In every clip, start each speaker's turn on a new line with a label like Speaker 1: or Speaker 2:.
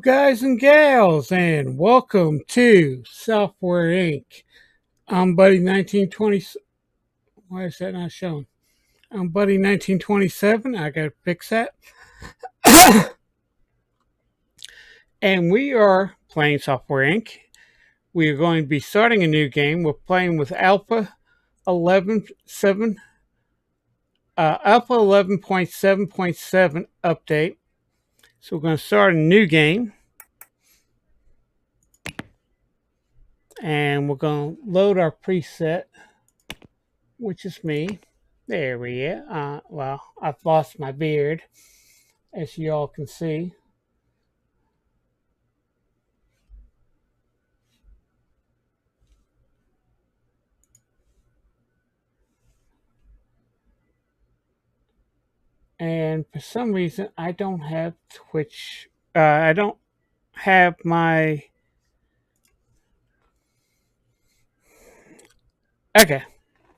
Speaker 1: guys and gals, and welcome to Software Inc. I'm Buddy 1920. Why is that not showing? I'm Buddy 1927. I got to fix that. And we are playing Software Inc. We are going to be starting a new game. We're playing with Alpha 11.7, Alpha 11.7.7 update. So we're going to start a new game. And we're going to load our preset, which is me. There we go. Well, I've lost my beard, as you all can see. And for some reason, I don't have Twitch. I don't have my. Okay.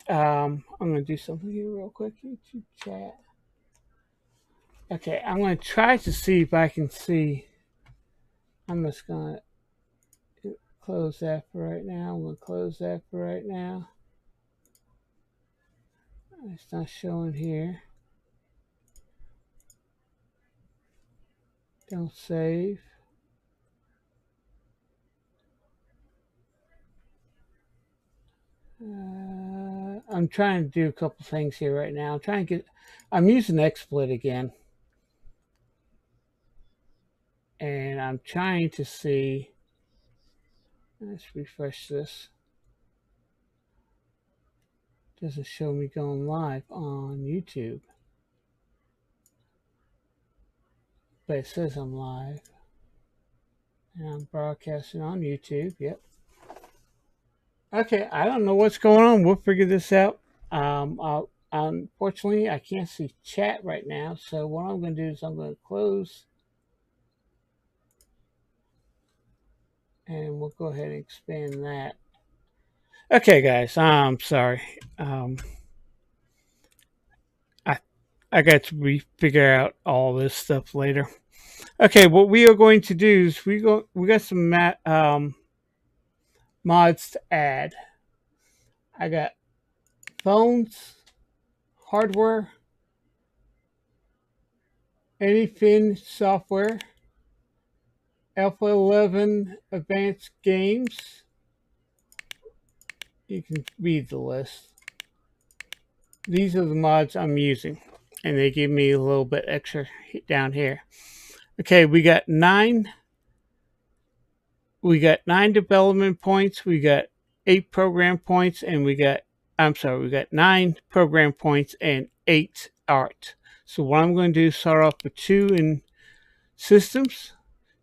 Speaker 1: I'm going to do something here real quick. YouTube chat. Okay, I'm going to try to see if I can see. I'm just going to close that for right now. I'm going to close that for right now. It's not showing here. Don't save. I'm trying to do a couple things here right now. I'm using XSplit again. And I'm trying to see, let's refresh this. Doesn't show me going live on YouTube. But it says I'm live. And I'm broadcasting on YouTube, yep. Okay, I don't know what's going on. We'll figure this out. Unfortunately, I can't see chat right now. So what I'm going to do is I'm going to close. And we'll go ahead and expand that. Okay, guys, I'm sorry. I got to figure out all this stuff later. Okay, what we are going to do is we got some mods to add. I got phones, hardware, anything software, Alpha 11 advanced games. You can read the list. These are the mods I'm using, and they give me a little bit extra down here. Okay, we got nine development points, we got 8 program points, and we got 9 program points and 8 art. So what I'm going to do is start off with 2 in systems,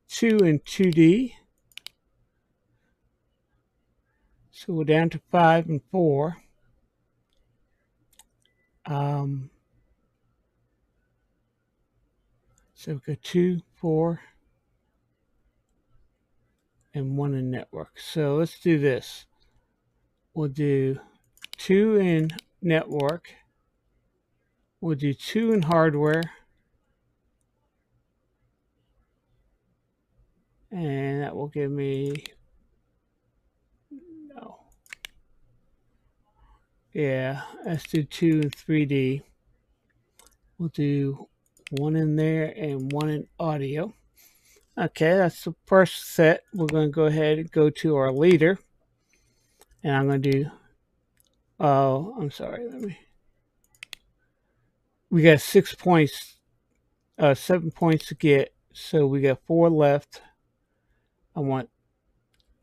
Speaker 1: 2 in 2D. So we're down to 5 and 4. So we got 2, 4, and 1 in network. So let's do this. We'll do 2 in network. We'll do 2 in hardware. And that will give me, no. Yeah, let's do 2 in 3D. We'll do 1 in there and 1 in audio. Okay, that's the first set. We're going to go ahead and go to our leader. And I'm going to do, oh, I'm sorry, we got 6 points, 7 points to get. So we got 4 left. I want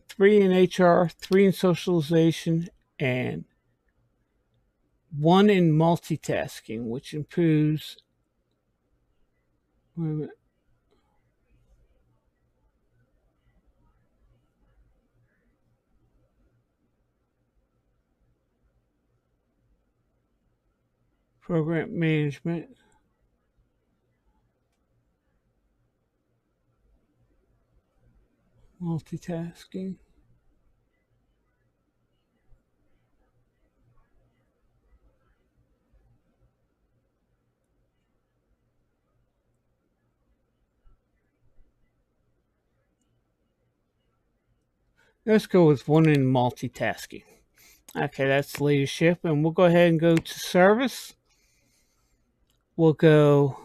Speaker 1: 3 in HR, 3 in socialization, and 1 in multitasking, which improves, wait a minute, program management. Multitasking. Let's go with one in multitasking. Okay, that's leadership, and we'll go ahead and go to service. We'll go.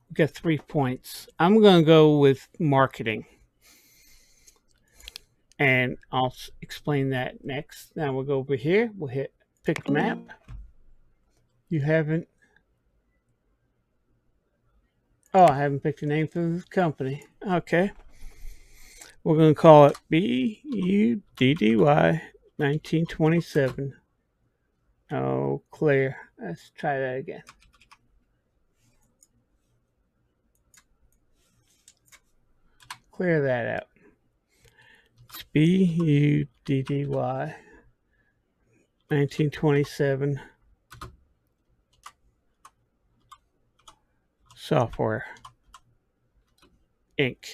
Speaker 1: We got 3 points. I'm going to go with marketing, and I'll explain that next. Now we'll go over here. We'll hit pick map. You haven't. Oh, I haven't picked a name for the company. Okay. We're going to call it BUDDY 1927. Oh, clear. Let's try that again. Clear that out. It's BUDDY 1927 Software Inc.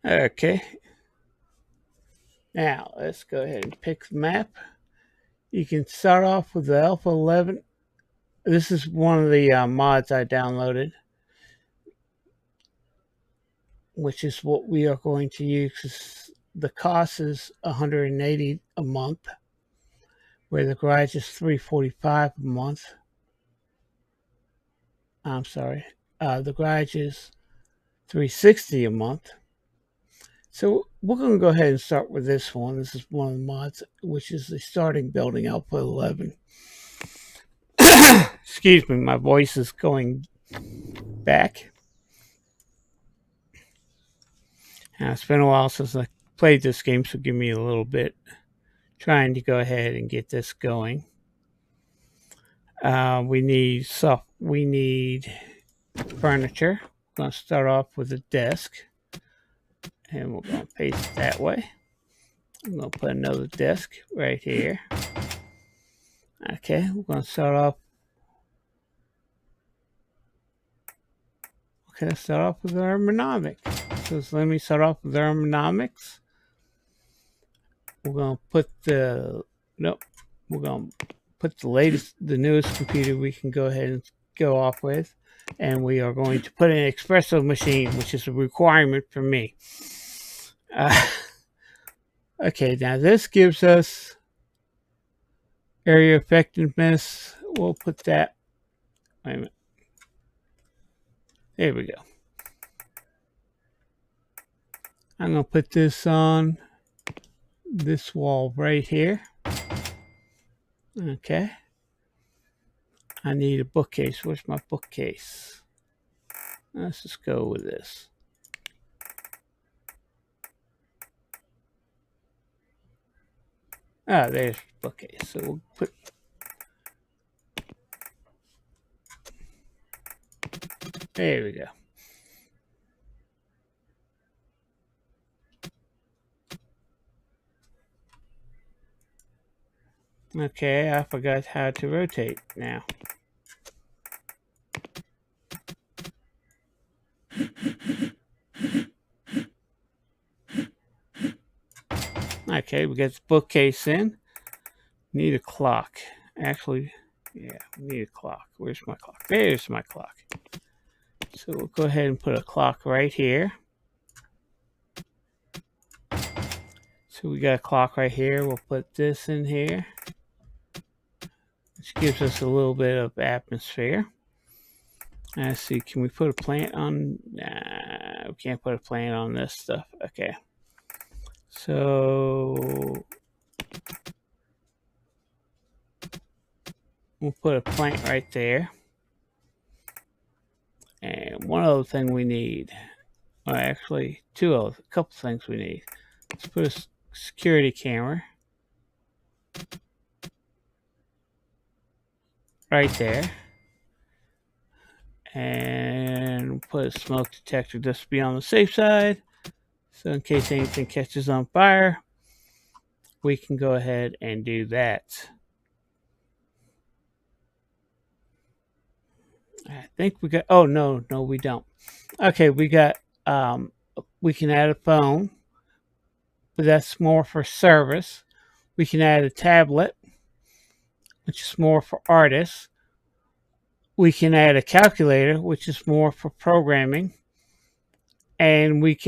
Speaker 1: Okay. Now, let's go ahead and pick the map. You can start off with the Alpha 11. This is one of the mods I downloaded, which is what we are going to use. The cost is $180 a month, where the garage is $345 a month. I'm sorry. The garage is $360 a month. So we're going to go ahead and start with this one. This is one of the mods, which is the starting building Alpha 11. Excuse me, my voice is going back. Now, it's been a while since I played this game, so give me a little bit trying to go ahead and get this going. We need furniture. We're going to start off with a desk, and we're going to paste it that way. I'm going to put another desk right here. Okay, we're going to start off. Okay, let's start off with ergonomics. So let me start off with ergonomics. We're going to put the newest computer we can go ahead and go off with. And we are going to put in an espresso machine, which is a requirement for me. Okay, now this gives us area effectiveness. We'll put that. Wait a minute. There we go. I'm going to put this on this wall right here. Okay. I need a bookcase. Where's my bookcase? Let's just go with this. Ah, there's the bookcase. So we'll put. There we go. Okay, I forgot how to rotate now. Okay, we got the bookcase in. Need a clock. Actually, yeah, we need a clock. Where's my clock? There's my clock. So we'll go ahead and put a clock right here. So we got a clock right here. We'll put this in here, which gives us a little bit of atmosphere. Let's see, can we put a plant on? Nah, we can't put a plant on this stuff. Okay. So we'll put a plant right there. And one other thing we need, well, actually, a couple things we need. Let's put a security camera right there. And put a smoke detector just to be on the safe side. So in case anything catches on fire, we can go ahead and do that. I think we got, oh, no, we don't. Okay, we got, we can add a phone, but that's more for service. We can add a tablet, which is more for artists. we can add a calculator, which is more for programming, and we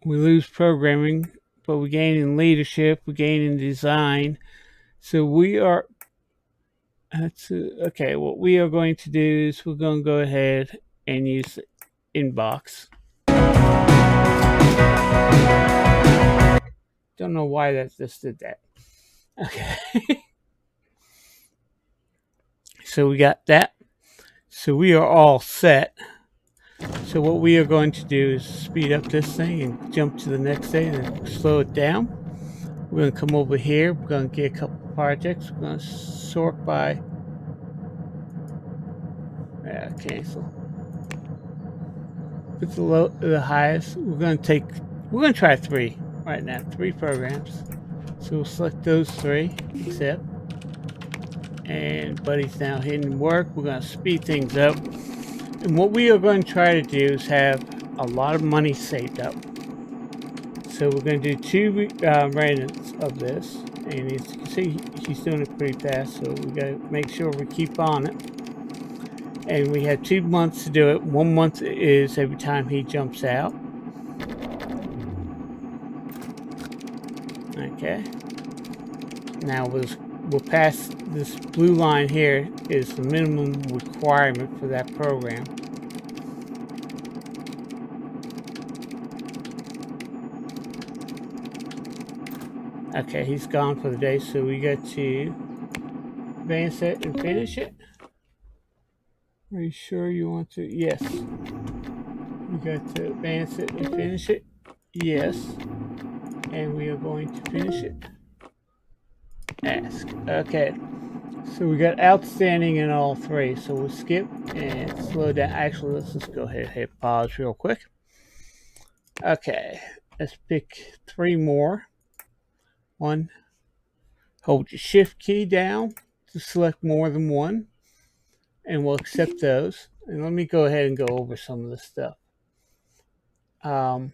Speaker 1: lose programming, but we gain in leadership, we gain in design. So we are okay. What we are going to do is we're going to go ahead and use the inbox. Don't know why that just did that. Okay. So we got that. So we are all set. So what we are going to do is speed up this thing and jump to the next day and slow it down. We're going to come over here. We're going to get a couple projects. We're going to sort by cancel. Put the highest. We're going to try 3 right now. 3 programs. So we'll select those 3, accept. And Buddy's now hitting work. We're going to speed things up. And what we are going to try to do is have a lot of money saved up. So we're going to do 2 randoms of this. And as you can see, he's doing it pretty fast. So we got to make sure we keep on it. And we have 2 months to do it. 1 month is every time he jumps out. Okay. Now we'll pass this blue line here is the minimum requirement for that program. Okay, he's gone for the day, so we got to advance it and finish it. Are you sure you want to? Yes. We got to advance it and finish it. Yes. And we are going to finish it. Ask. Okay. So we got outstanding in all 3. So we'll skip and slow down. Actually, let's just go ahead and hit pause real quick. Okay. Let's pick 3 more. 1. Hold your shift key down to select more than 1. And we'll accept those. And let me go ahead and go over some of this stuff. I'm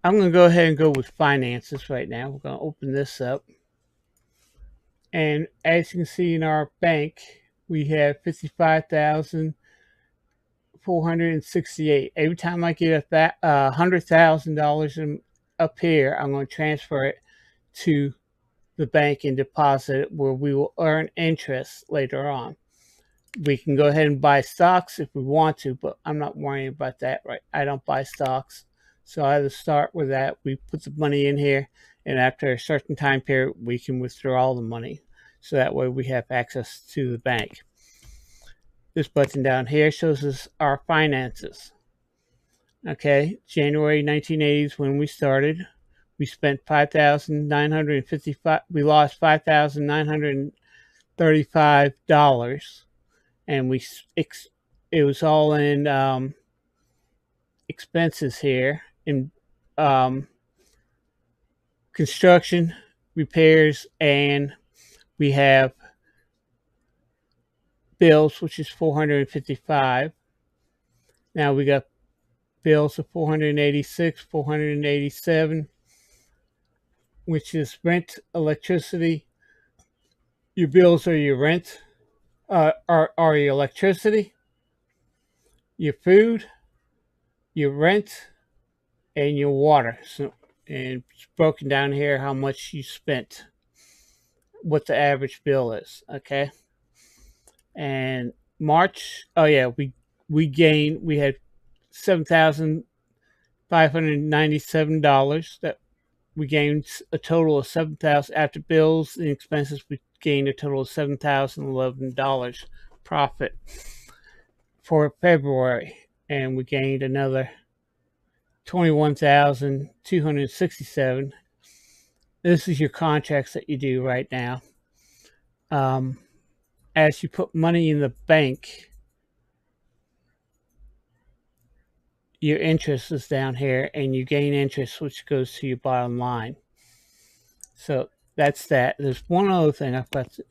Speaker 1: going to go ahead and go with finances right now. We're going to open this up. And as you can see in our bank, we have $55,468. Every time I get $100,000 up here, I'm going to transfer it to the bank and deposit it where we will earn interest later on. We can go ahead and buy stocks if we want to, but I'm not worrying about that. Right? I don't buy stocks. So I just start with that. We put the money in here, and after a certain time period, we can withdraw all the money. So that way we have access to the bank. This button down here shows us our finances. Okay, January 1980 is when we started. We spent $5,955. We lost $5,935, and it was all in expenses here in construction, repairs, and we have bills, which is $455. Now we got bills of $486, $487, which is rent, electricity. Your bills are your rent, are your electricity, your food, your rent, and your water. So, and it's broken down here how much you spent, what the average bill is. Okay. And March, oh yeah, we had $7,597 that we gained a total of $7,000 after bills and expenses. We gained a total of $7,011 profit for February, and we gained another 21,267. This is your contracts that you do right now. As you put money in the bank, your interest is down here, and you gain interest, which goes to your bottom line. So that's that. There's one other thing I've got to,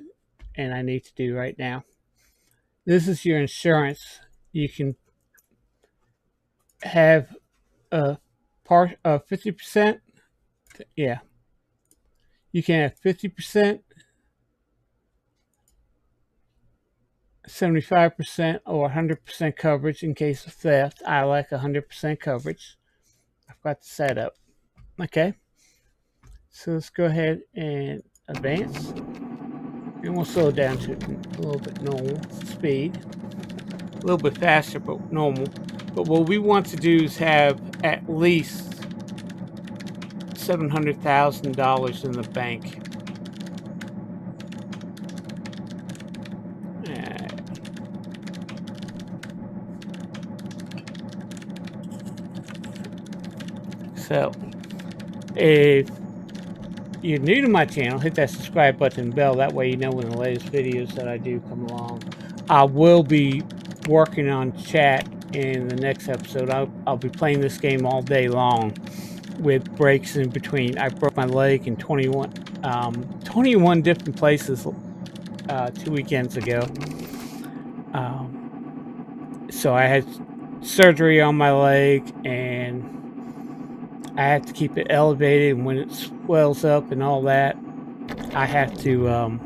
Speaker 1: and I need to do right now. This is your insurance. You can have a part of 50%. Yeah, you can have 50%, 75%, or 100% coverage in case of theft. I like 100% coverage. I've got the setup. Okay, so let's go ahead and advance. And we'll slow it down to a little bit normal speed. A little bit faster, but normal. But what we want to do is have at least $700,000 in the bank. So, if you're new to my channel, hit that subscribe button and bell. That way you know when the latest videos that I do come along. I will be working on chat in the next episode. I'll be playing this game all day long with breaks in between. I broke my leg in 21 different places 2 weekends ago. So I had surgery on my leg, and I have to keep it elevated, and when it swells up and all that, I have to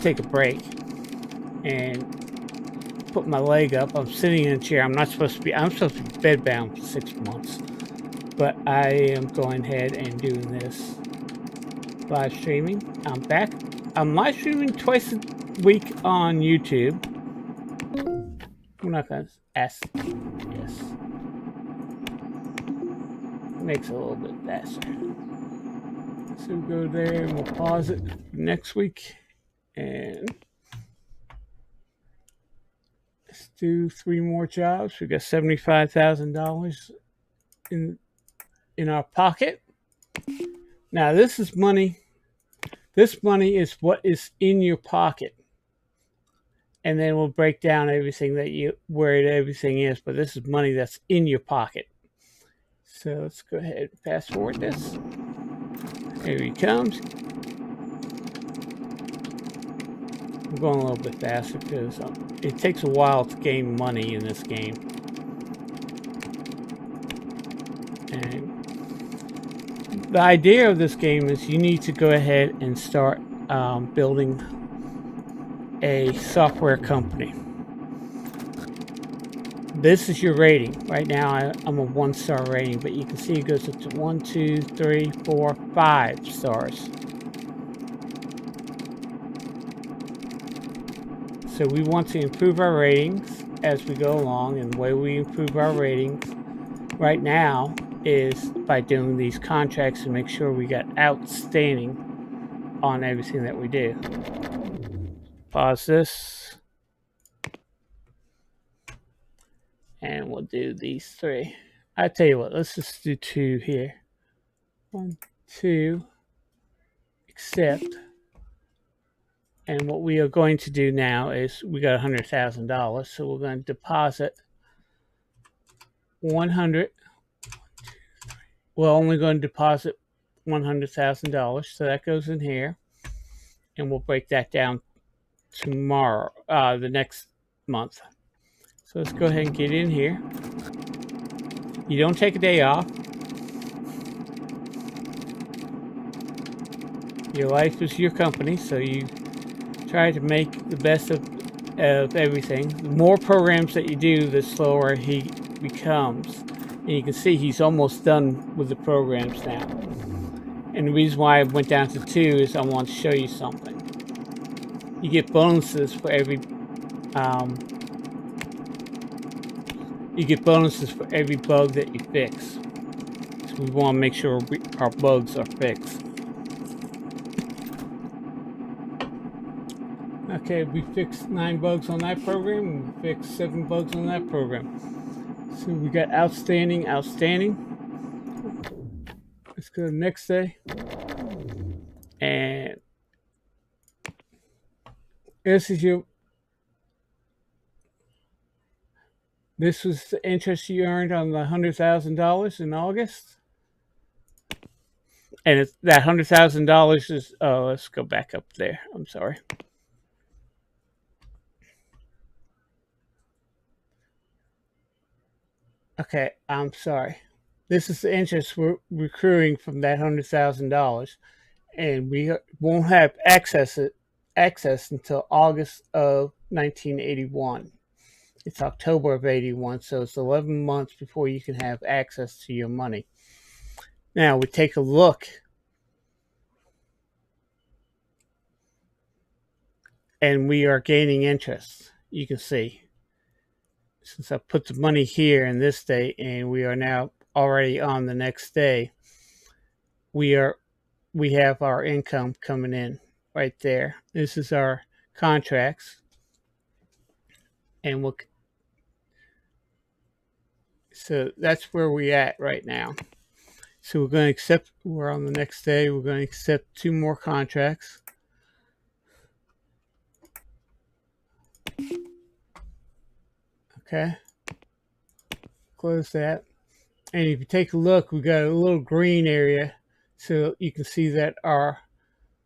Speaker 1: take a break and put my leg up. I'm sitting in a chair. I'm supposed to be bedbound for 6 months, but I am going ahead and doing this live streaming. I'm back. I'm live streaming twice a week on YouTube. I'm not going to ask. Yes. Makes it a little bit faster. So we'll go there and we'll pause it next week. And let's do 3 more jobs. We got $75,000 in our pocket. Now this is money. This money is what is in your pocket. And then we'll break down everything where everything is, but this is money that's in your pocket. So let's go ahead and fast forward this. Here he comes. I'm going a little bit faster because it takes a while to gain money in this game. And the idea of this game is you need to go ahead and start building a software company. This is your rating. Right now I'm a 1-star rating, but you can see it goes up to 1, 2, 3, 4, 5 stars. So we want to improve our ratings as we go along, and the way we improve our ratings right now is by doing these contracts to make sure we got outstanding on everything that we do. Pause this. And we'll do these 3. I tell you what, let's just do 2 here. 1, 2, accept. And what we are going to do now is we got $100,000, so we're going to deposit 100. We're only going to deposit $100,000, so that goes in here, and we'll break that down tomorrow, the next month. So let's go ahead and get in here. You don't take a day off. Your life is your company, so you try to make the best of everything. The more programs that you do, the slower he becomes. And you can see he's almost done with the programs now. And the reason why I went down to 2 is I want to show you something. You get bonuses for every bug that you fix. So we want to make sure our bugs are fixed. Okay, we fixed 9 bugs on that program, and we fixed 7 bugs on that program. So we got outstanding. Let's go to the next day. And this was the interest you earned on the $100,000 in August. And that $100,000 is, let's go back up there. I'm sorry. Okay, I'm sorry. This is the interest we're accruing from that $100,000, and we won't have access until August of 1981. It's October of 81, so it's 11 months before you can have access to your money. Now we take a look, and we are gaining interest. You can see, since I put the money here in this day, and we are now already on the next day, we have our income coming in right there. This is our contracts, and so that's where we at right now. So we're going to accept. We're on the next day. We're going to accept 2 more contracts. Okay, close that. And if you take a look, we got a little green area, so you can see that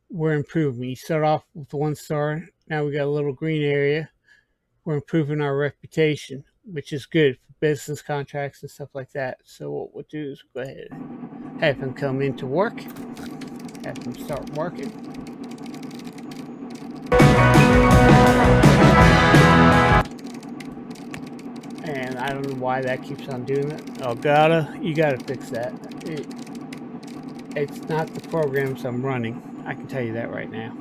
Speaker 1: we're improving. You start off with 1 star. Now we got a little green area. We're improving our reputation, which is good for business contracts and stuff like that. So what we'll do is go ahead and have him come into work, have him start working. And I don't know why that keeps on doing that. Oh, you gotta fix that. It's not the programs I'm running. I can tell you that right now.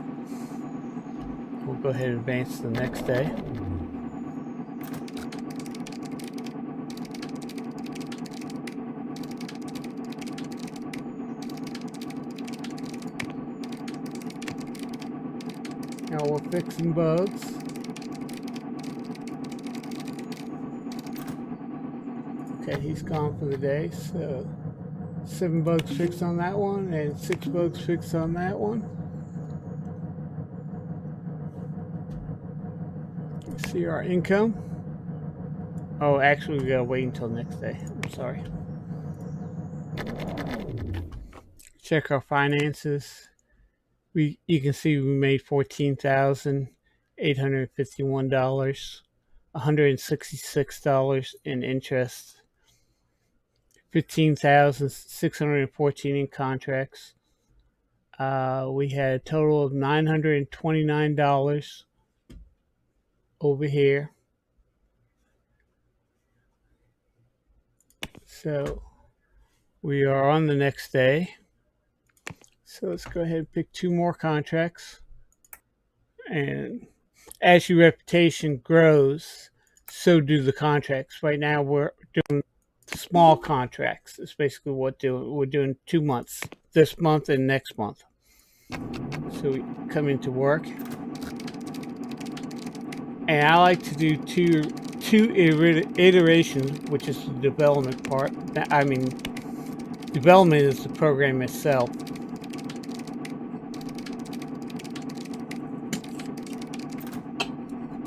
Speaker 1: We'll go ahead and advance to the next day. Now we're fixing bugs. Okay, he's gone for the day, so 7 bugs fixed on that one and 6 bugs fixed on that one. See our income. Oh, actually, we gotta wait until next day. I'm sorry. Check our finances. You can see we made $14,851, $166 in interest, $15,614 in contracts. We had a total of $929 over here. So we are on the next day. So let's go ahead and pick 2 more contracts. And as your reputation grows, so do the contracts. Right now we're doing small contracts. It's basically what we're doing 2 months, this month and next month. So we come into work, and I like to do two iterations, which is the development part. I mean, development is the program itself.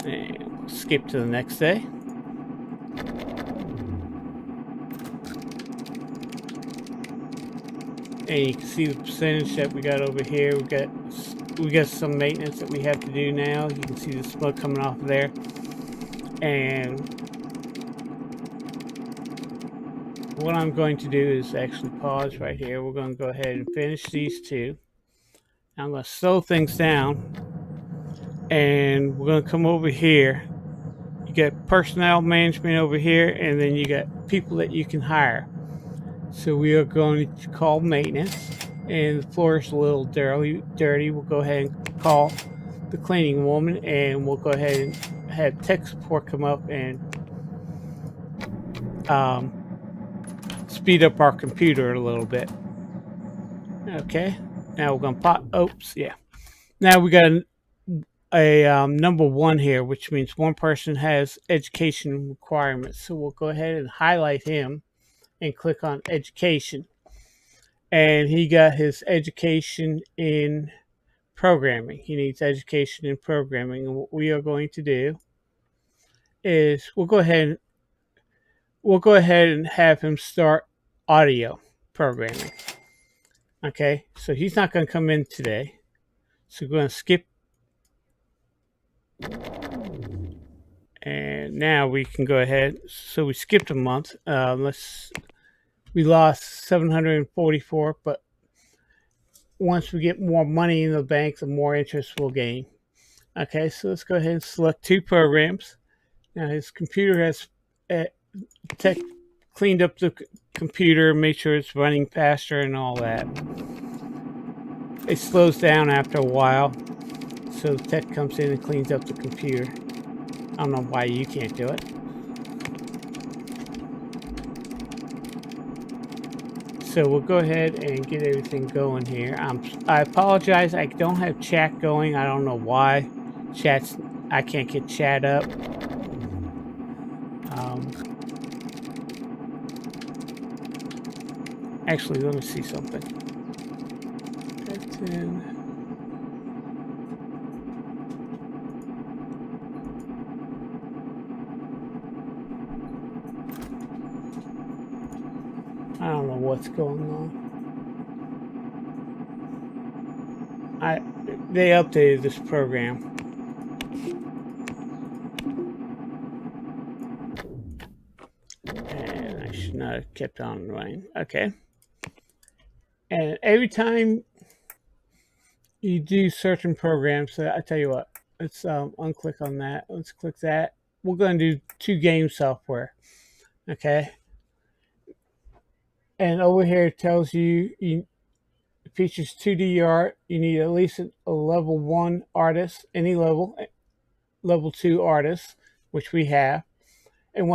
Speaker 1: And we'll skip to the next day. And you can see the percentage that we got over here. We got some maintenance that we have to do now. You can see the smoke coming off of there. And what I'm going to do is actually pause right here. We're going to go ahead and finish these 2. I'm going to slow things down, and we're going to come over here. You got personnel management over here, and then you got people that you can hire. So we are going to call maintenance, and the floor is a little dirty. We'll go ahead and call the cleaning woman, and we'll go ahead and have tech support come up and speed up our computer a little bit. Okay, now we're going to Now we got a number 1 here, which means 1 person has education requirements. So we'll go ahead and highlight him and click on education. And he got his education in programming. He needs education in programming. And what we are going to do is we'll go ahead and have him start audio programming. Okay, so he's not going to come in today. So we're going to skip. And now we can go ahead. So we skipped a month. Let's We lost 744, but once we get more money in the bank, the more interest we'll gain. Okay, so let's go ahead and select two programs. Now his computer has tech cleaned up the computer, made sure it's running faster and all that. It slows down after a while, so the tech comes in and cleans up the computer. I don't know why you can't do it. So we'll go ahead and get everything going here. I apologize, I don't have chat going. I don't know why. I can't get chat up. Actually, let me see something. 10. I don't know what's going on. They updated this program. And I should not have kept on running. Okay. And every time you do certain programs, so I tell you what, let's unclick on that. Let's click that. We're going to do 2 game software. Okay. And over here it tells you, it features 2D art. You need at least a level 1 artist, any level 2 artist, which we have. And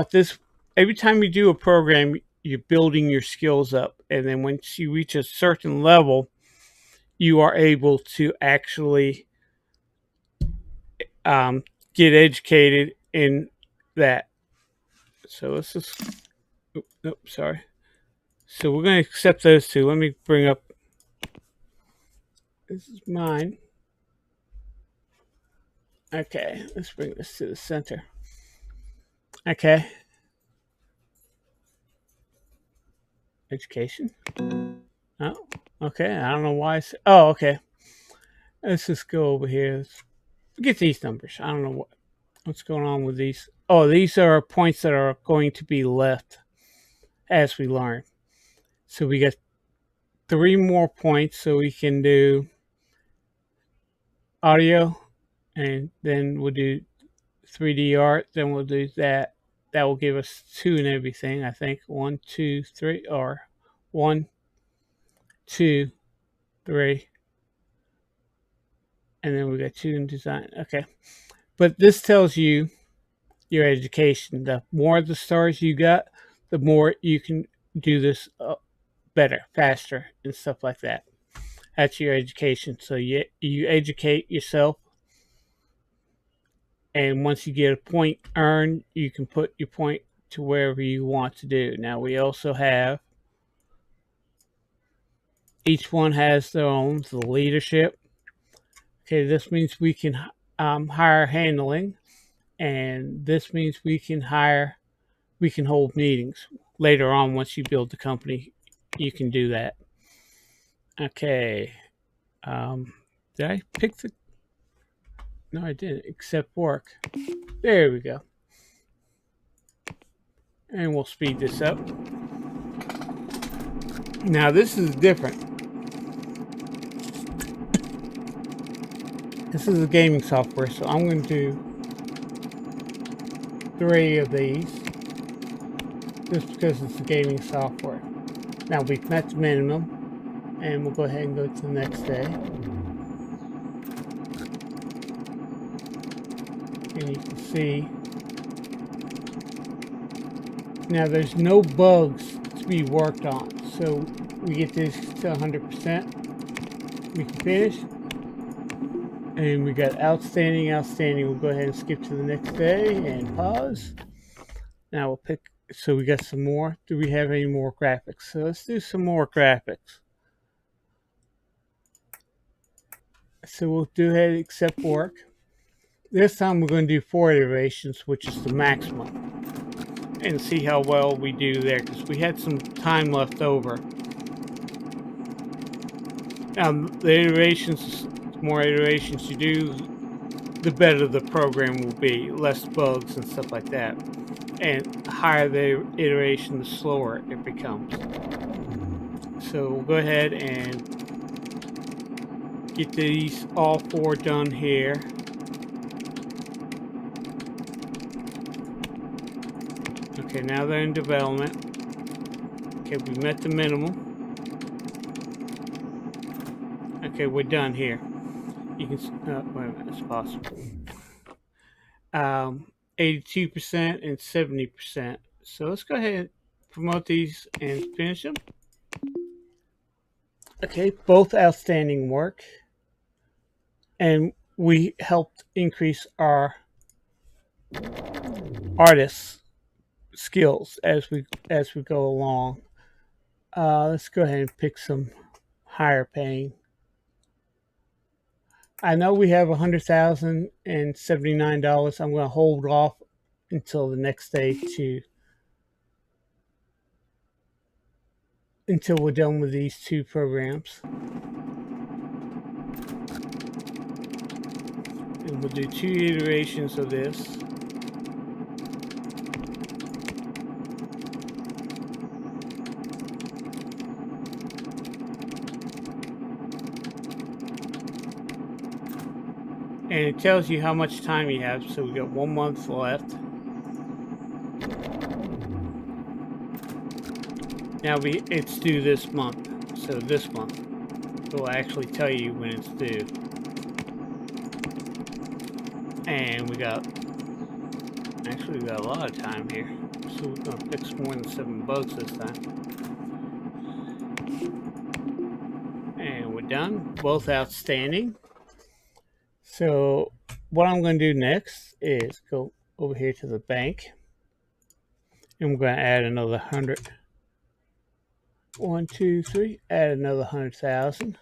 Speaker 1: every time you do a program, you're building your skills up. And then once you reach a certain level, you are able to actually get educated in that. So let's just, sorry. So we're going to accept those 2. Let me bring up, this is mine. Okay, let's bring this to the center. Okay. Education. Oh, okay. I don't know why. Oh, okay. Let's just go over here. Let's get these numbers. I don't know what's going on with these. Oh, these are points that are going to be left as we learn. So we got 3 more points, so we can do audio, and then we'll do 3D art. Then we'll do that. That will give us 2 and everything. I think 1, 2, 3, or 1, 2, 3, and then we got 2 in design. Okay, but this tells you your education. The more of the stars you got, the more you can do this better, faster, and stuff like that. That's your education. So you educate yourself, and once you get a point earned, you can put your point to wherever you want to do. Now we also have, each one has their own, the leadership. Okay, this means we can hire handling, and this means we can hold meetings. Later on, once you build the company, you can do that. Okay. Did I pick the... No, I didn't. Accept work. There we go. And we'll speed this up. Now, this is different. This is a gaming software, so I'm going to do 3 of these. Just because it's a gaming software. Now, we've met the minimum, and we'll go ahead and go to the next day. And you can see, now there's no bugs to be worked on. So we get this to 100%. We can finish. And we got outstanding. We'll go ahead and skip to the next day and pause. Now we'll pick, so we got some more. Do we have any more graphics? So let's do some more graphics. So we'll do ahead and accept work. This time we're going to do 4 iterations, which is the maximum, and see how well we do there, because we had some time left over. Now, the iterations, the more iterations you do, the better the program will be, less bugs and stuff like that. and the higher the iteration, the slower it becomes. So we'll go ahead and get these all 4 done here. Okay, now they're in development. Okay, we met the minimum. Okay, we're done here. You can, wait a minute, it's possible. 82% and 70%. So let's go ahead and promote these and finish them. Okay, both outstanding work. And we helped increase our artists' skills as we go along. Let's go ahead and pick some higher paying. I know we have $100,079. I'm going to hold off until the next day until we're done with these 2 programs. And we'll do 2 iterations of this. And it tells you how much time you have. So we got 1 month left. Now it's due this month. So this month it will actually tell you when it's due. And we got a lot of time here. So we're going to fix more than 7 bugs this time. And we're done. Both outstanding. So what I'm going to do next is go over here to the bank. And we're going to add another 100. 1, 2, 3. Add another 100,000.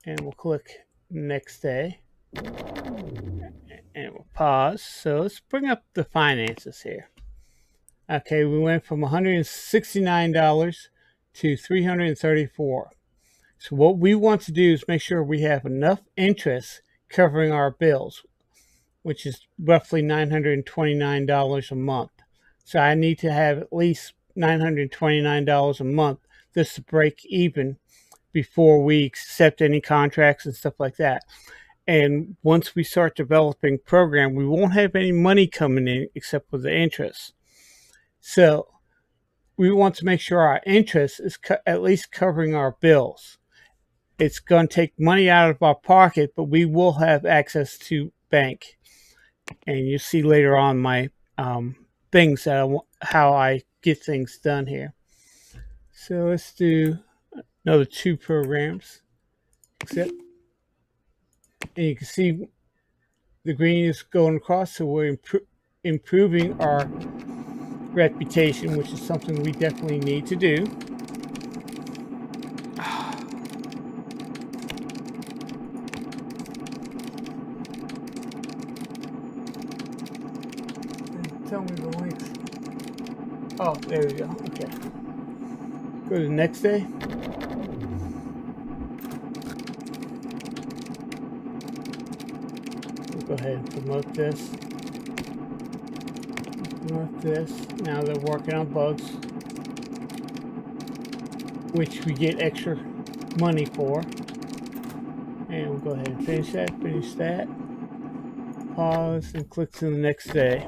Speaker 1: And we'll click next day. And we'll pause. So let's bring up the finances here. Okay, we went from $169 to $334. So what we want to do is make sure we have enough interest covering our bills, which is roughly $929 a month. So I need to have at least $929 a month just to break even before we accept any contracts and stuff like that. And once we start developing program, we won't have any money coming in except for the interest. So we want to make sure our interest is at least covering our bills. It's going to take money out of our pocket, but we will have access to bank. And you'll see later on my things that how I get things done here. So let's do another 2 programs. And you can see the green is going across, so we're improving our reputation, which is something we definitely need to do. Tell me the links. Oh, there we go. Okay. Go to the next day. We'll go ahead and promote this. Promote this. Now they're working on bugs, which we get extra money for. And we'll go ahead and finish that. Pause and click to the next day.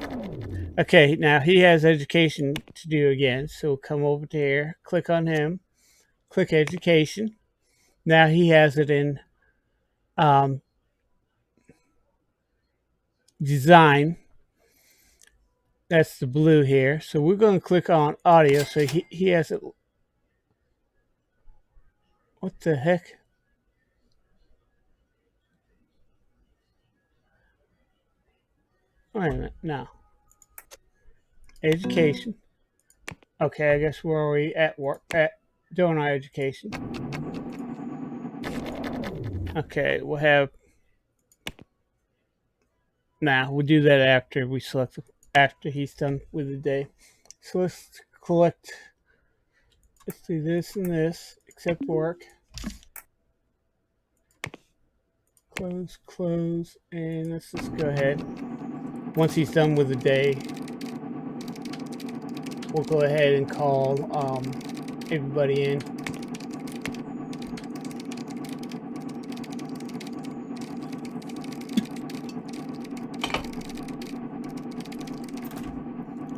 Speaker 1: Okay, now he has education to do again. So we'll come over to here, click on him, click education. Now he has it in design. That's the blue here. So we're going to click on audio. So he has it. What the heck? Wait a minute. No. Education. Okay, I guess we're already at work doing our education. Okay, we'll have. Now we'll do that after we select after he's done with the day. So let's collect. Let's do this and this. Accept work. Close, and let's just go ahead. once he's done with the day, we'll go ahead and call everybody in.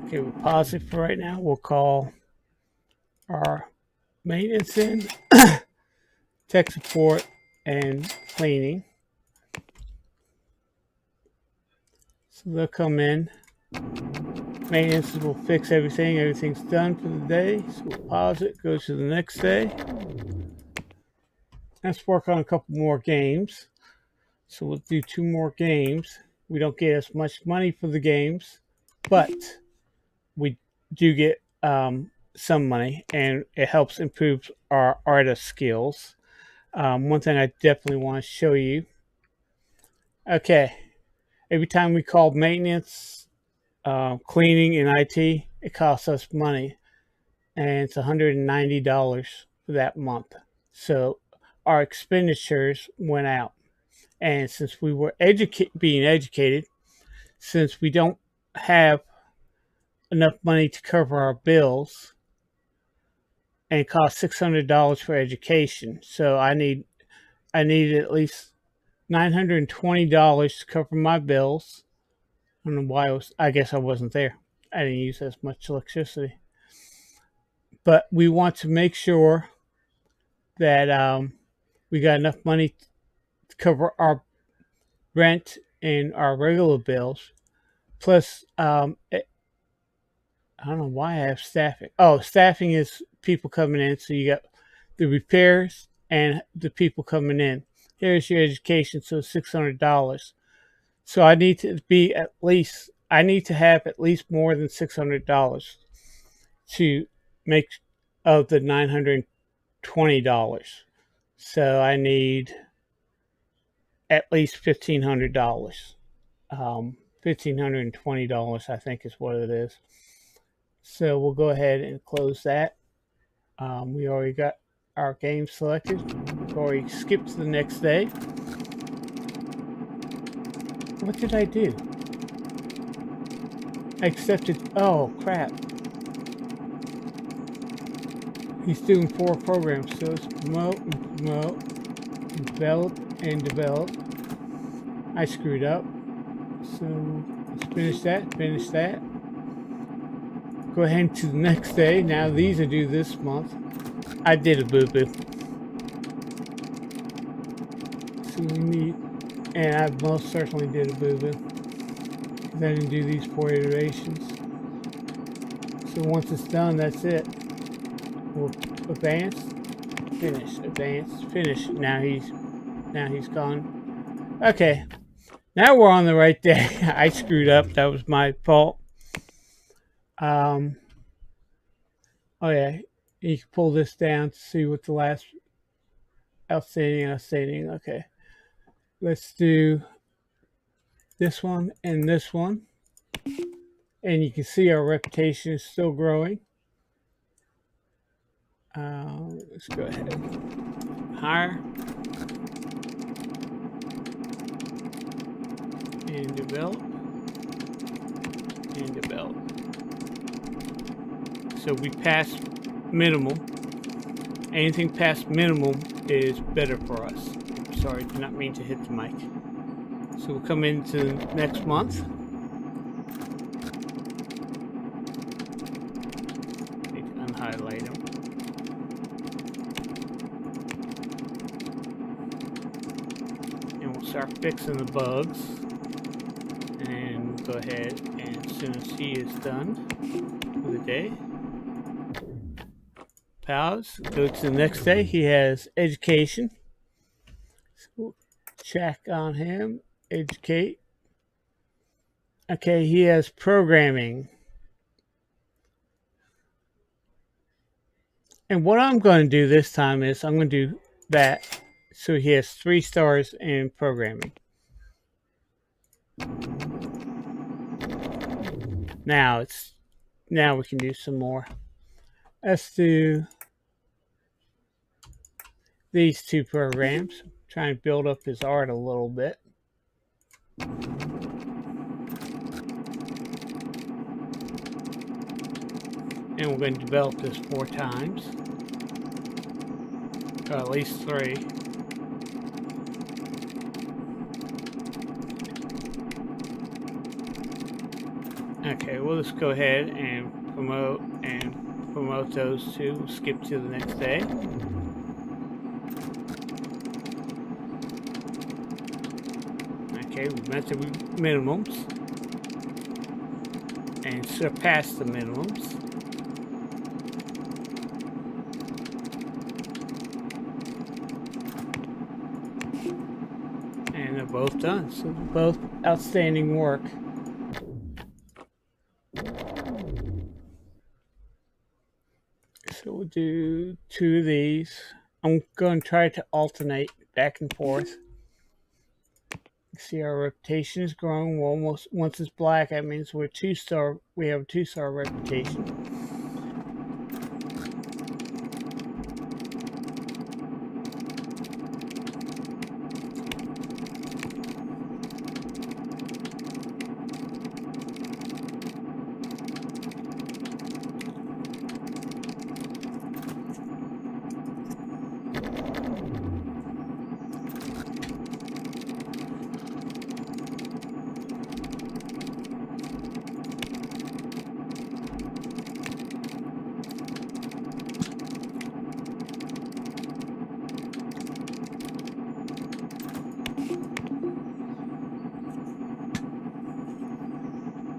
Speaker 1: Okay, we'll pause it for right now. We'll call our maintenance in, tech support, and cleaning. So they'll come in. Maintenance will fix everything. Everything's done for the day. So we'll pause it, go to the next day. Let's work on a couple more games. So we'll do 2 more games. We don't get as much money for the games, but we do get some money, and it helps improve our artist skills. One thing I definitely want to show you. Okay, every time we call maintenance, cleaning, and IT, it costs us money, and it's $190 for that month. So our expenditures went out, and since we were being educated, since we don't have enough money to cover our bills, and it costs $600 for education, so I needed at least $920 to cover my bills. I don't know why I guess I wasn't there. I didn't use as much electricity. But we want to make sure that we got enough money to cover our rent and our regular bills. Plus, I don't know why I have staffing. Oh, staffing is people coming in. So you got the repairs and the people coming in. Here's your education, so $600. So I need to have at least more than $600 to make of the $920. So I need at least $1,500. $1,520, I think, is what it is. So we'll go ahead and close that. We already got our game selected. We've already skipped to the next day. What did I do? I accepted. Oh, crap. He's doing 4 programs. So it's promote and promote, develop and develop. I screwed up. So let's finish that. Go ahead to the next day. Now these are due this month. I did a boo-boo. So we need, and I most certainly did a boo-boo, because I didn't do these 4 iterations. So once it's done, that's it. We'll advance, finish, advance, finish. Now he's gone. Okay, now we're on the right day. I screwed up. That was my fault. Oh yeah, you can pull this down to see what the last outstanding. Okay, let's do this one and this one, and you can see our reputation is still growing. Let's go ahead, hire and develop and develop. So we passed minimal. Anything past minimum is better for us. Sorry, did not mean to hit the mic. So we'll come into next month. Need to unhighlight them. And we'll start fixing the bugs. And go ahead, and as soon as he is done for the day, pause, go to the next day. He has education. So we'll check on him. Educate. Okay, he has programming. And what I'm going to do this time is I'm going to do that. So he has 3 stars in programming. Now we can do some more. Let's do these 2 programs. Trying to build up his art a little bit. And we're going to develop this 4 times, or at least 3. Okay, we'll just go ahead and promote those 2. We'll skip to the next day. Okay, we met the minimums and surpassed the minimums. And they're both done, so both outstanding work. So we'll do 2 of these. I'm going to try to alternate back and forth. See, our reputation is growing. We're almost, once it's black, that means we're 2-star. We have a 2-star reputation.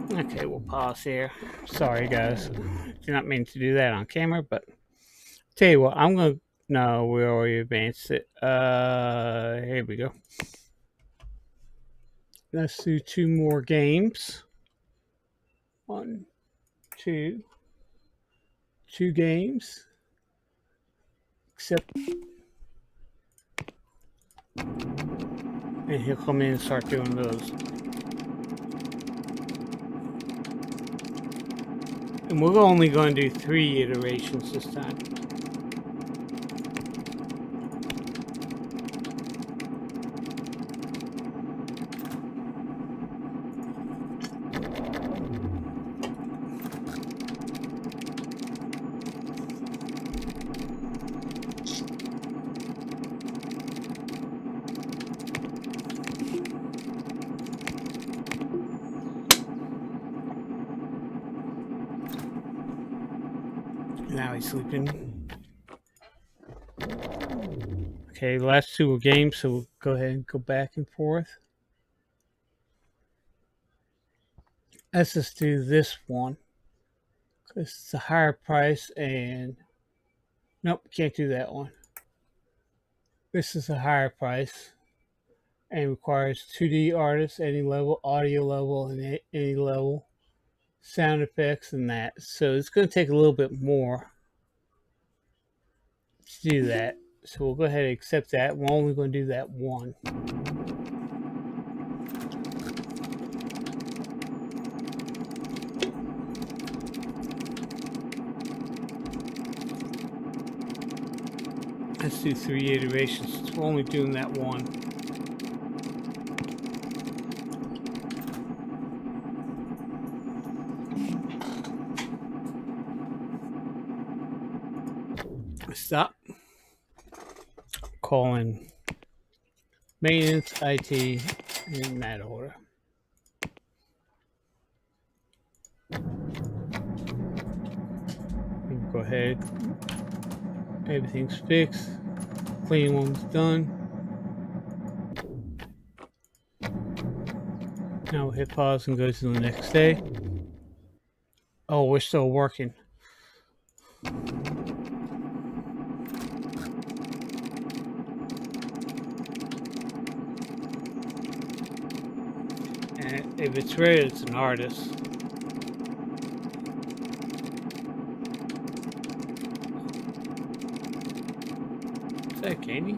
Speaker 1: Okay, we'll pause here. Sorry, guys. Did not mean to do that on camera, but tell you what, I'm gonna. No, we already advanced it. Here we go. Let's do 2 more games. 1, 2, 2 games. Except, and he'll come in and start doing those. And we're only going to do 3 iterations this time. Now he's sleeping. Okay, the last 2 were games, so we'll go ahead and go back and forth. Let's just do this one, because it's a higher price, and nope, can't do that one. This is a higher price and requires 2D artists, any level, audio level, and any level, sound effects, and that. So it's going to take a little bit more to do that. So we'll go ahead and accept that. We're only going to do that one. Let's do 3 iterations. We're only doing that one. Stop. Calling maintenance, IT, in that order. Go ahead. Everything's fixed. Clean one's done. Now we'll hit pause and go to the next day. Oh, we're still working. And if it's ready, it's an artist. Is that Candy?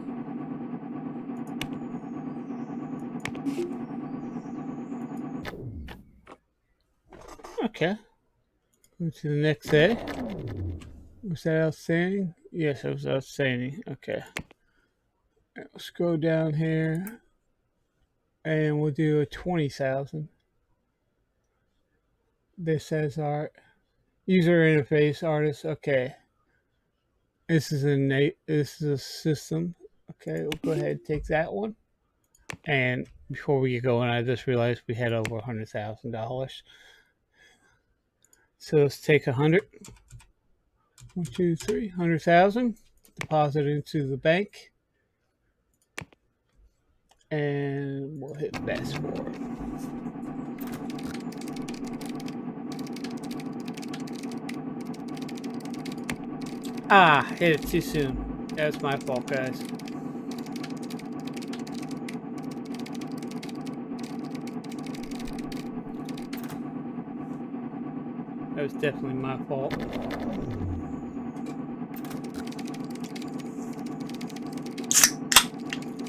Speaker 1: Okay. Go to the next day. Was that outstanding? Yes, it was outstanding. Okay. Let's scroll down here. And we'll do a 20,000. This says art. User interface artist. Okay. This is a system. Okay, we'll go ahead and take that one. And before we get going, I just realized we had over $100,000. So let's take 100. 1, 2, 3, 100,000. Deposit into the bank. And we'll hit fast forward. Ah, hit it too soon. That's my fault, guys. That was definitely my fault.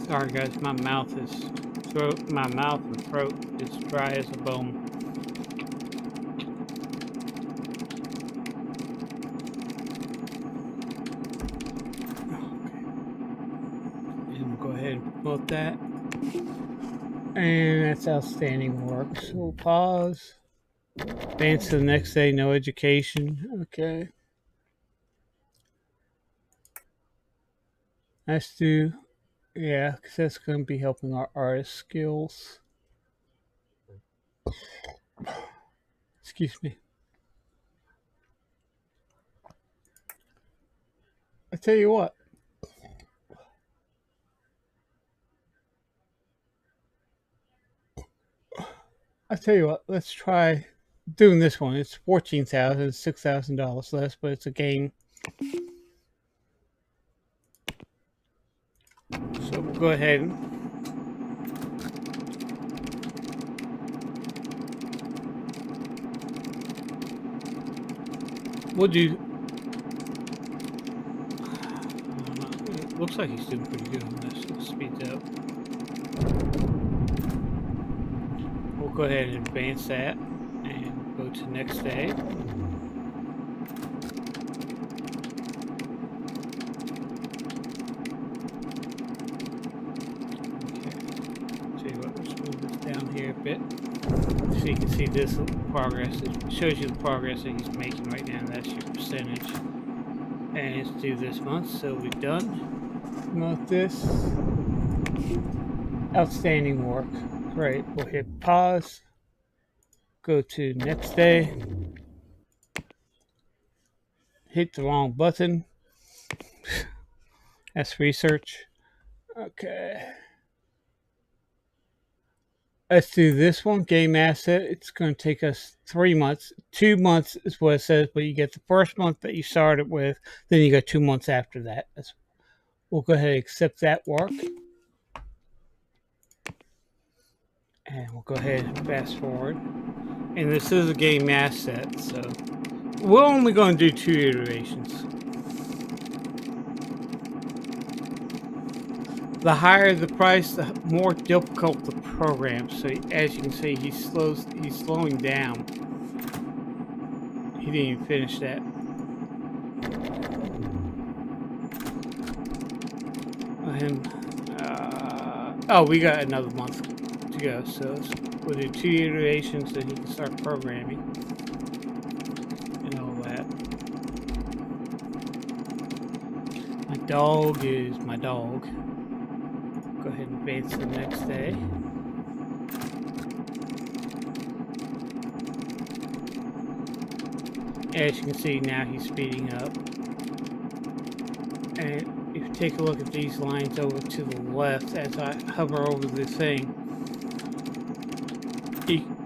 Speaker 1: Sorry, guys. My mouth and throat is dry as a bone. And we'll go ahead and promote that. And that's outstanding work. So we'll pause. Advance to the next day. No education. Okay. Let's do. Yeah, because that's going to be helping our artist skills. Excuse me. I tell you what. Let's try doing this one. It's $14,000, $6,000 less, but it's a game. So we'll go ahead and we'll do. It looks like he's doing pretty good on this. Let's speed up. We'll go ahead and advance that and go to next day. Down here a bit so you can see this progress. It shows you the progress that he's making right now. That's your percentage. And it's due this month, so we're done. Promote this. Outstanding work. Great. We'll hit pause. Go to next day. Hit the wrong button. That's research. Okay. Let's do this one, game asset. It's going to take us 3 months. 2 months is what it says, but you get the first month that you started with, then you got 2 months after that. We'll go ahead and accept that work. And we'll go ahead and fast forward. And this is a game asset, so we're only going to do 2 iterations. The higher the price, the more difficult the program. So as you can see, he's slowing down. He didn't even finish that. Oh, we got another month to go. So we'll do 2 iterations so he can start programming and all that. My dog is my dog. Go ahead and advance to the next day. As you can see, now he's speeding up. And if you take a look at these lines over to the left, as I hover over the thing,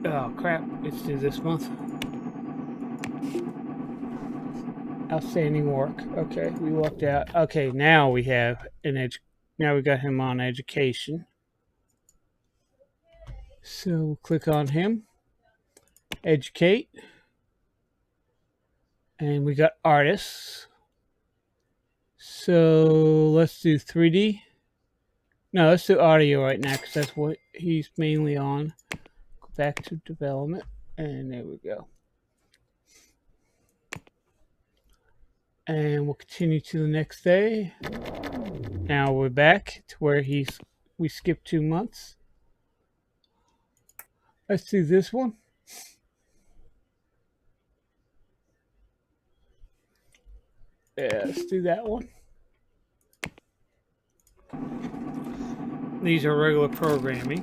Speaker 1: oh crap, it's due this month. Outstanding work. Okay, we lucked out. Okay, now we have now we got him on education. So we'll click on him, educate, and we got artists. So let's do 3D. No, let's do audio right now because that's what he's mainly on. Go back to development, and there we go. And we'll continue to the next day. Now we're back to where we skipped 2 months. Let's do this one. Yeah, let's do that one. These are regular programming.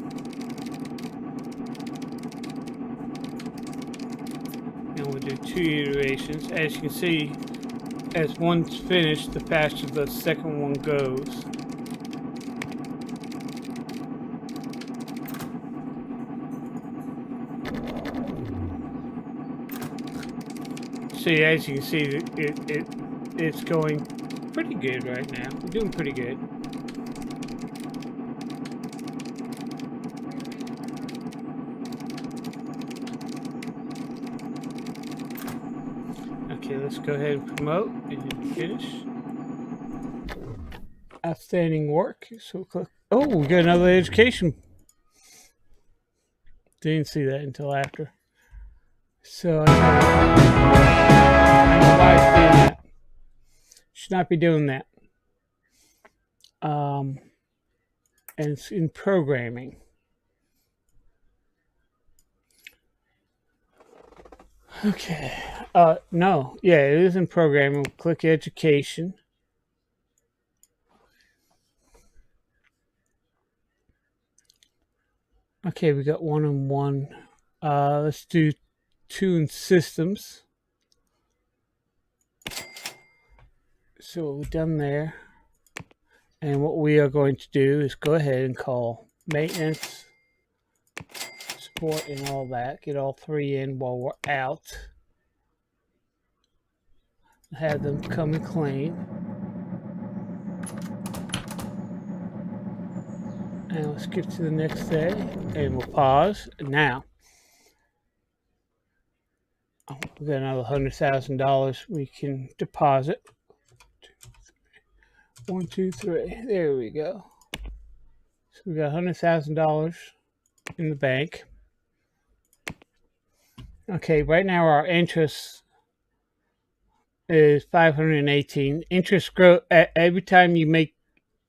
Speaker 1: And we'll do 2 iterations. As you can see, as one's finished, the faster the second one goes. See, as you can see, it's going pretty good right now. We're doing pretty good. Okay, let's go ahead and promote and finish. Outstanding work. So we'll click. Oh, we got another education. Didn't see that until after. So I know why it's doing that. Should not be doing that. And it's in programming. Okay. No. Yeah, it is in programming. We'll click education. Okay, we got 1 and 1. Let's do 2 in systems. So what we've done there. And what we are going to do is go ahead and call maintenance, support, and all that. Get all 3 in while we're out. Have them come and clean. And we'll skip to the next day. And we'll pause. Now, we got another $100,000 we can deposit. 1, 2, 3. There we go. So we got $100,000 in the bank. Okay, right now our interest is 518. Interest grow every time you make.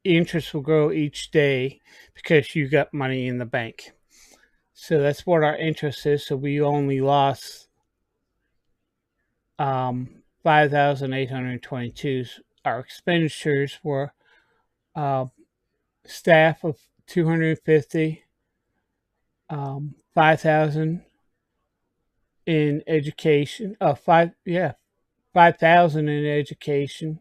Speaker 1: Interest will grow each day because you got money in the bank. So that's what our interest is. So we only lost 5,822. Our expenditures were staff of 250, 5,000 in education. 5,000 in education.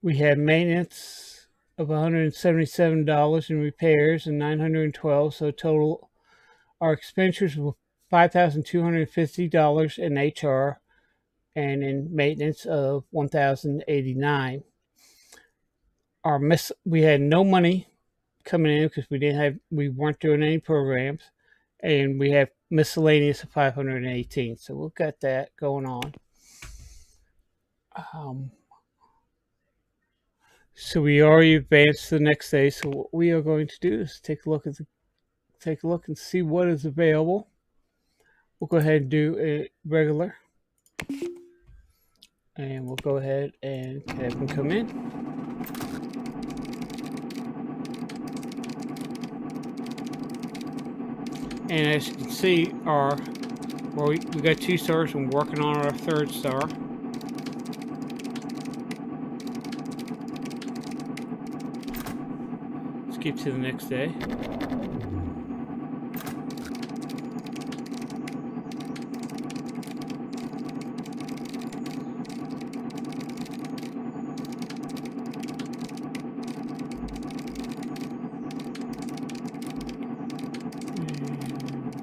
Speaker 1: We had maintenance of $177 in repairs and $912. So total, our expenditures were $5,250 in HR and in maintenance of $1,089. We had no money coming in because we weren't doing any programs, and we have miscellaneous of 518. So we've got that going on. So we already advanced to the next day. So what we are going to do is take a look and see what is available. We'll go ahead and do a regular, and we'll go ahead and have them come in. And as you can see, we got 2 stars and we're working on our 3rd star. Skip to the next day.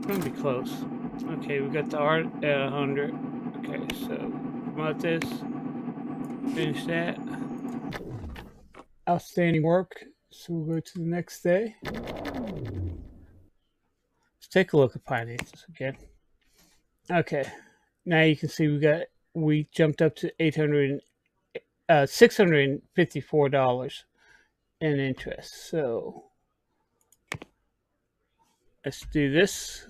Speaker 1: Gonna be close. Okay, we got the art at 100. Okay, so promote this, finish that. Outstanding work. So we'll go to the next day. Let's take a look at finances again. Okay, now you can see we jumped up to $654 in interest. So let's do this.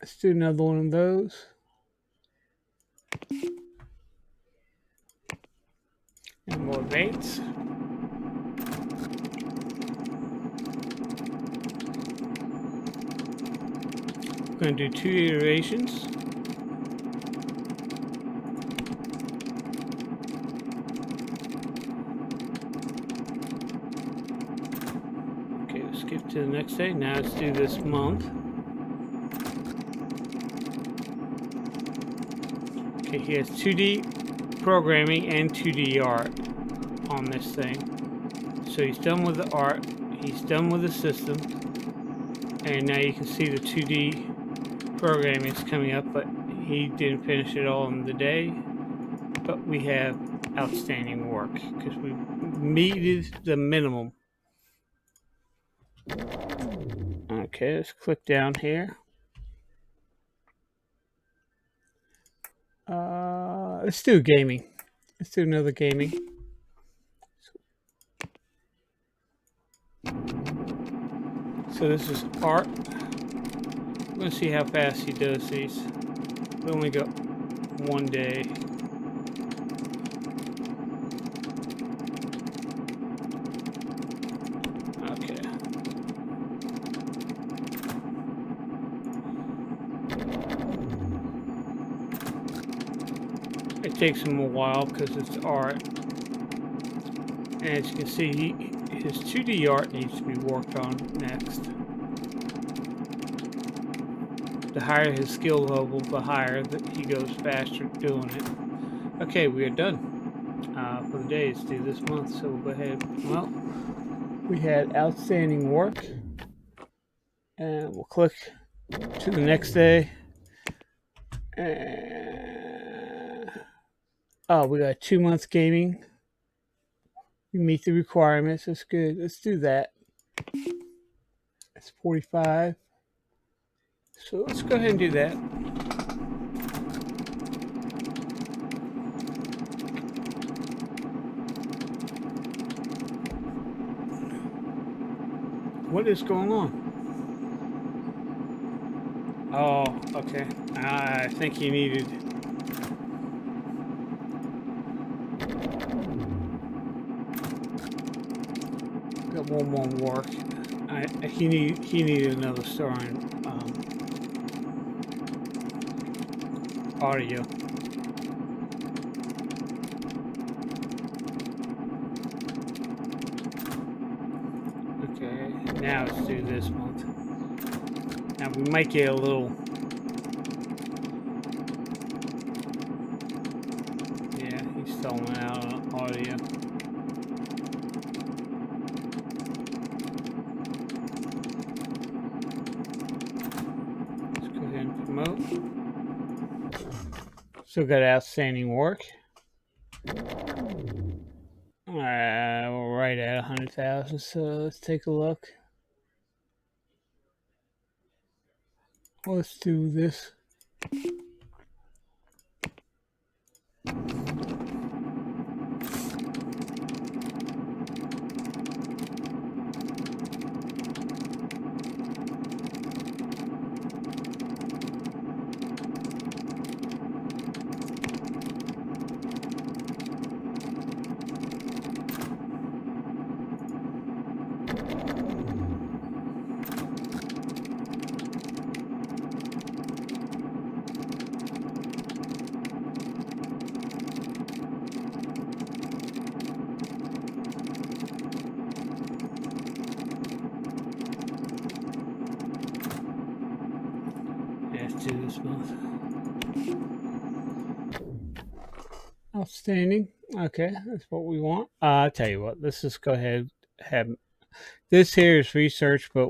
Speaker 1: Let's do another one of those. And more rates. going to do 2 iterations. Okay, let's skip to the next day. Now let's do this month. Okay, he has 2D programming and 2D art on this thing. So he's done with the art, he's done with the system, and now you can see the 2D programming is coming up, but he didn't finish it all in the day. But we have outstanding work because we meted the minimum. Okay, let's click down here. Let's do gaming. Let's do another gaming. So this is art. We're going to see how fast he does these. We only got 1 day. Okay. It takes him a while because it's art. And as you can see, his 2D art needs to be worked on next. The higher his skill level, the higher that he goes faster doing it. Okay, we are done for the day. It's due this month, so we'll go ahead. Well, we had outstanding work, and we'll click to the next day. And oh, we got 2 months gaming. You meet the requirements. That's good. Let's do that. That's 45. So let's go ahead and do that. What is going on? Oh, okay. I think he needed. Got one more work. He needed another story. Audio. Okay, now let's do this month. Now we might get a little. Yeah, he's stalling out on audio. Let's go ahead and promote. Still got outstanding work. We're right at 100,000. So let's take a look. Let's do this. Do this month. Outstanding. Okay, that's what we want. I'll tell you what, let's just go ahead have this here is research, but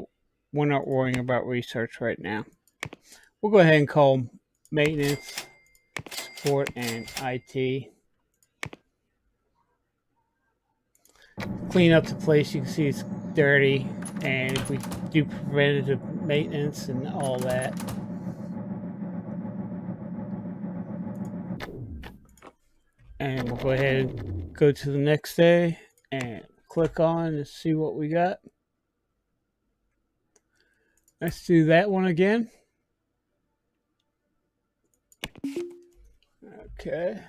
Speaker 1: we're not worrying about research right now. We'll go ahead and call maintenance, support, and IT. Clean up the place. You can see it's dirty, and if we do preventative maintenance and all that. And we'll go ahead and go to the next day and click on and see what we got. Let's do that one again. Okay.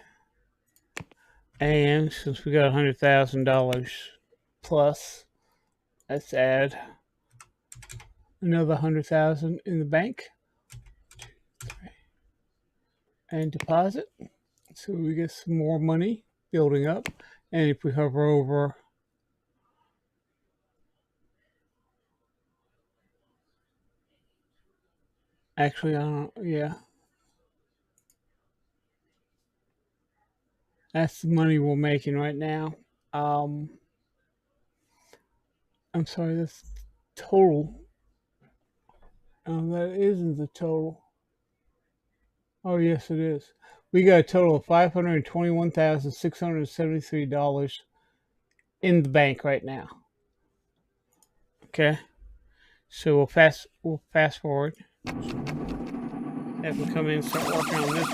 Speaker 1: And since we got $100,000 plus, let's add another $100,000 in the bank. and deposit. So we get some more money building up. And if we hover over actually I don't yeah. That's the money we're making right now. Um I'm sorry, that's total. That isn't the total. Oh yes it is. We got a total of $521,673 in the bank right now. Okay. So we'll fast forward. Have we come in and start working on this.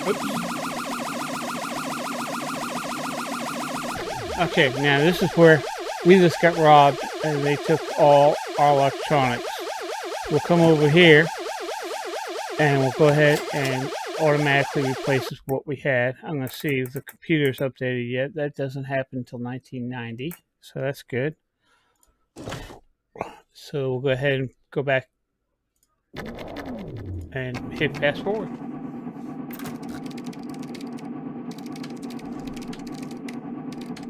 Speaker 1: Oops. Okay, now this is where we just got robbed and they took all our electronics. We'll come over here and we'll go ahead and automatically replaces what we had. I'm going to see if the computer's updated yet. That doesn't happen until 1990, so that's good. So we'll go ahead and go back and hit fast forward.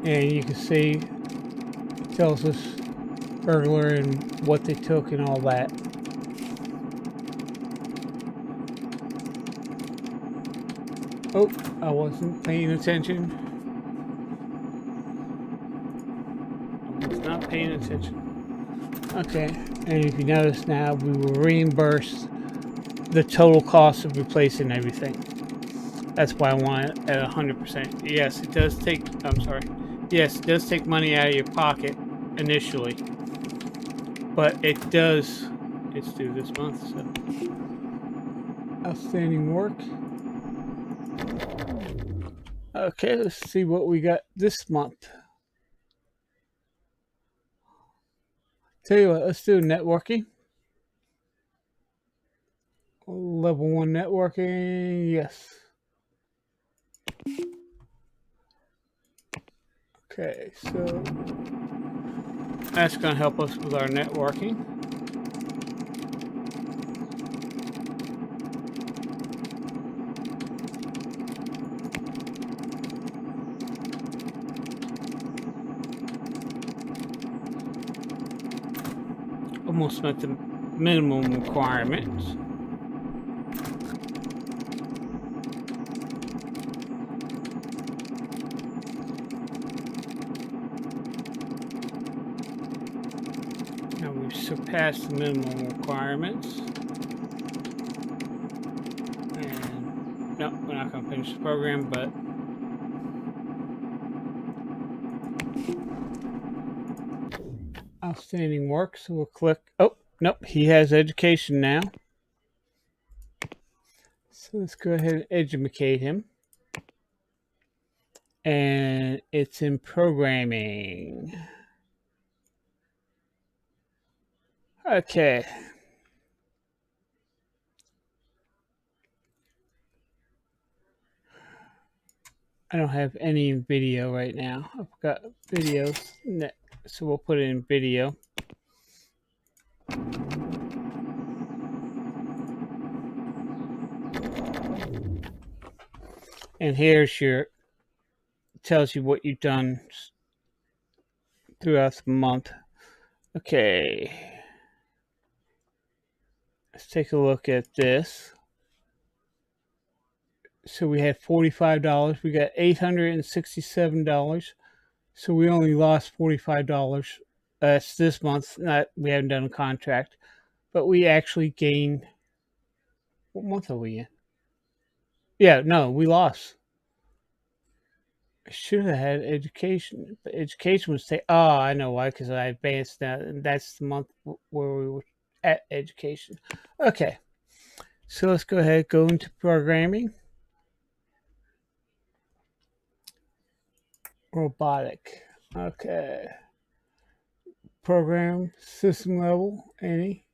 Speaker 1: And you can see it tells us burglar and what they took and all that. Oh, I wasn't paying attention. I was not paying attention. Okay, and if you notice now, we will reimburse the total cost of replacing everything. That's why I want it at 100%. Yes, it does take, I'm sorry. Yes, it does take money out of your pocket initially. But it does, it's due this month, so. Outstanding work. Okay, let's see what we got this month. Tell you what, let's do networking. Level 1 networking, yes. Okay, so that's going to help us with our networking. Almost met the minimum requirements. Now we've surpassed the minimum requirements. And no, we're not going to finish the program, but outstanding work. So we'll click. Oh, nope, he has education now. So let's go ahead and educate him. And it's in programming. Okay. I don't have any in video right now. I've got videos, so we'll put it in video. And here's your, tells you what you've done throughout the month. Okay. Let's take a look at this. So we had $45. We got $867. So we only lost $45. That's this month. Not, we haven't done a contract, but we actually gained. What month are we in? Yeah, no, we lost. I should have had education. But education would say, oh, I know why, because I advanced that, and that's the month where we were at education. Okay, so let's go ahead, go into programming. Robotic. Okay. Program, system level, any.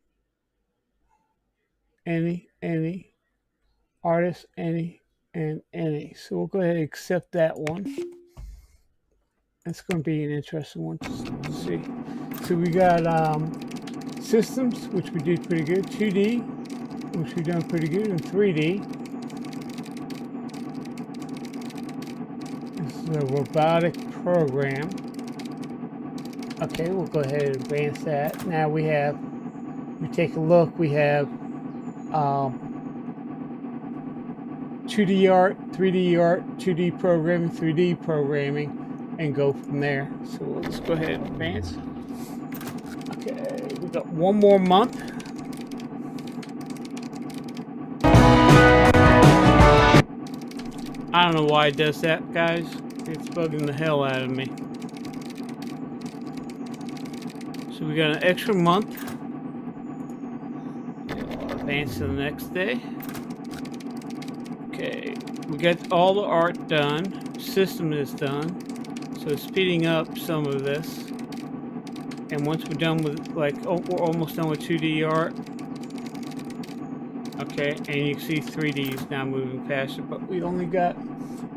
Speaker 1: Artist, any, and any. So we'll go ahead and accept that one. That's going to be an interesting one to see. So we got systems, which we did pretty good. 2D, which we've done pretty good in 3D. This is a robotic program. Okay, we'll go ahead and advance that. Now we take a look, we have 2D art, 3D art, 2D programming, 3D programming, and go from there. So let's go ahead and advance. Okay, we got one more month. I don't know why it does that, guys. It's bugging the hell out of me. So we got an extra month. We'll advance to the next day. Okay, we got all the art done. System is done. So it's speeding up some of this. And once we're done with, like, oh, we're almost done with 2D art. Okay, and you can see 3D is now moving faster, but we only got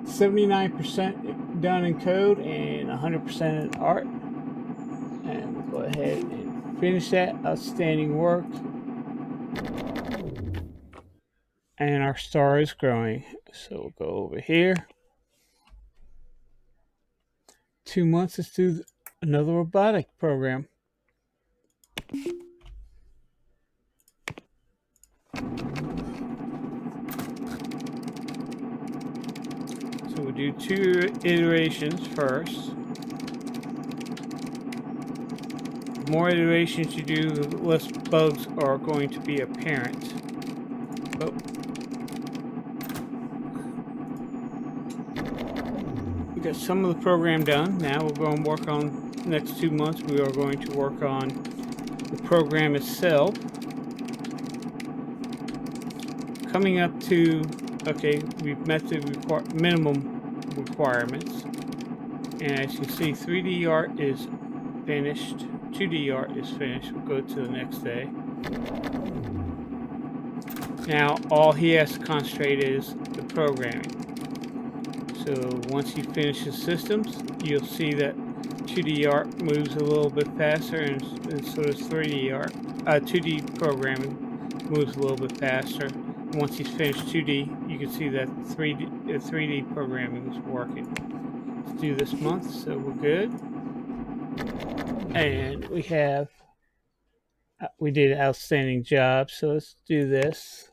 Speaker 1: 79% done in code and 100% in art. And we'll go ahead and finish that. Outstanding work. And our star is growing. So we'll go over here. 2 months, let's do another robotic program. So we'll do 2 iterations first. The more iterations you do, the less bugs are going to be apparent. Oh. We got some of the program done. Now we're going to work on the next 2 months. We are going to work on the program itself. Coming up to, okay, we've met the minimum requirements. And as you see, 3D art is finished. 2D art is finished. We'll go to the next day. Now, all he has to concentrate is the programming. So once he finishes systems, you'll see that 2D art moves a little bit faster, and so does 3D art. 2D programming moves a little bit faster. Once he's finished 2D, you can see that 3D programming is working. Let's do this month, so we're good. And we did an outstanding job, so let's do this.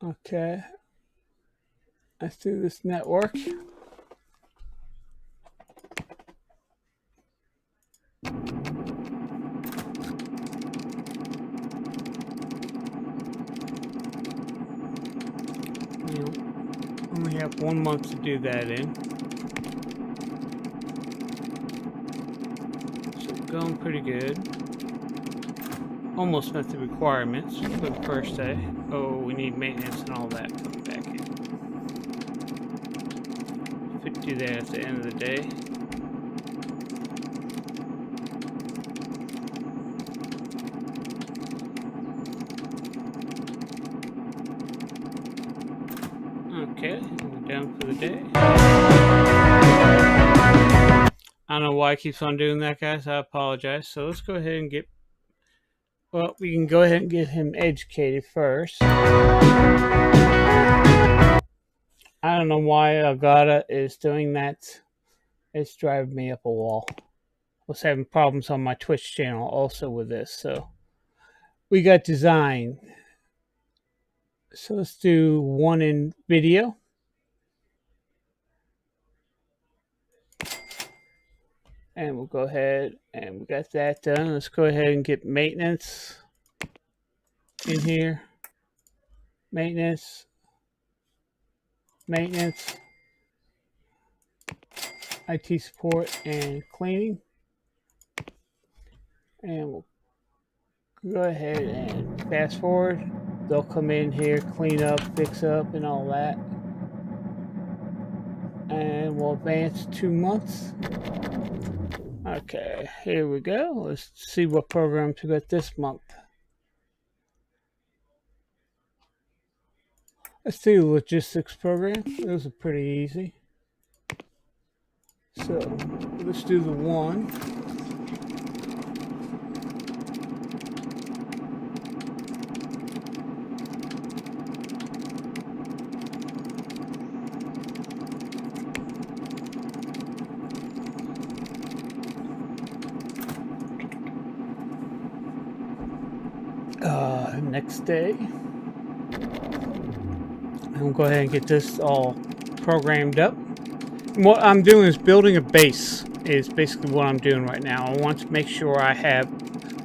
Speaker 1: Okay. Let's do this network. Only have 1 month to do that in. So going pretty good. Almost met the requirements for the first day. Oh, we need maintenance and all that coming back in. Could do that at the end of the day. Okay, we're done for the day. I don't know why it keeps on doing that, guys. I apologize. So let's go ahead and get... Well, we can go ahead and get him educated first. I don't know why Elgato is doing that. It's driving me up a wall. I was having problems on my Twitch channel also with this. So we got design. So let's do one in video. And we'll go ahead and we got that done. Let's go ahead and get maintenance in here. Maintenance. Maintenance. IT support and cleaning. And we'll go ahead and fast forward. They'll come in here, clean up, fix up, and all that. And we'll advance 2 months. Okay, here we go. Let's see what programs we got this month. Let's do the logistics program. Those are pretty easy. So let's do the one. Next day, I'm gonna go ahead and get this all programmed up. And what I'm doing is building a base. Is basically what I'm doing right now. I want to make sure I have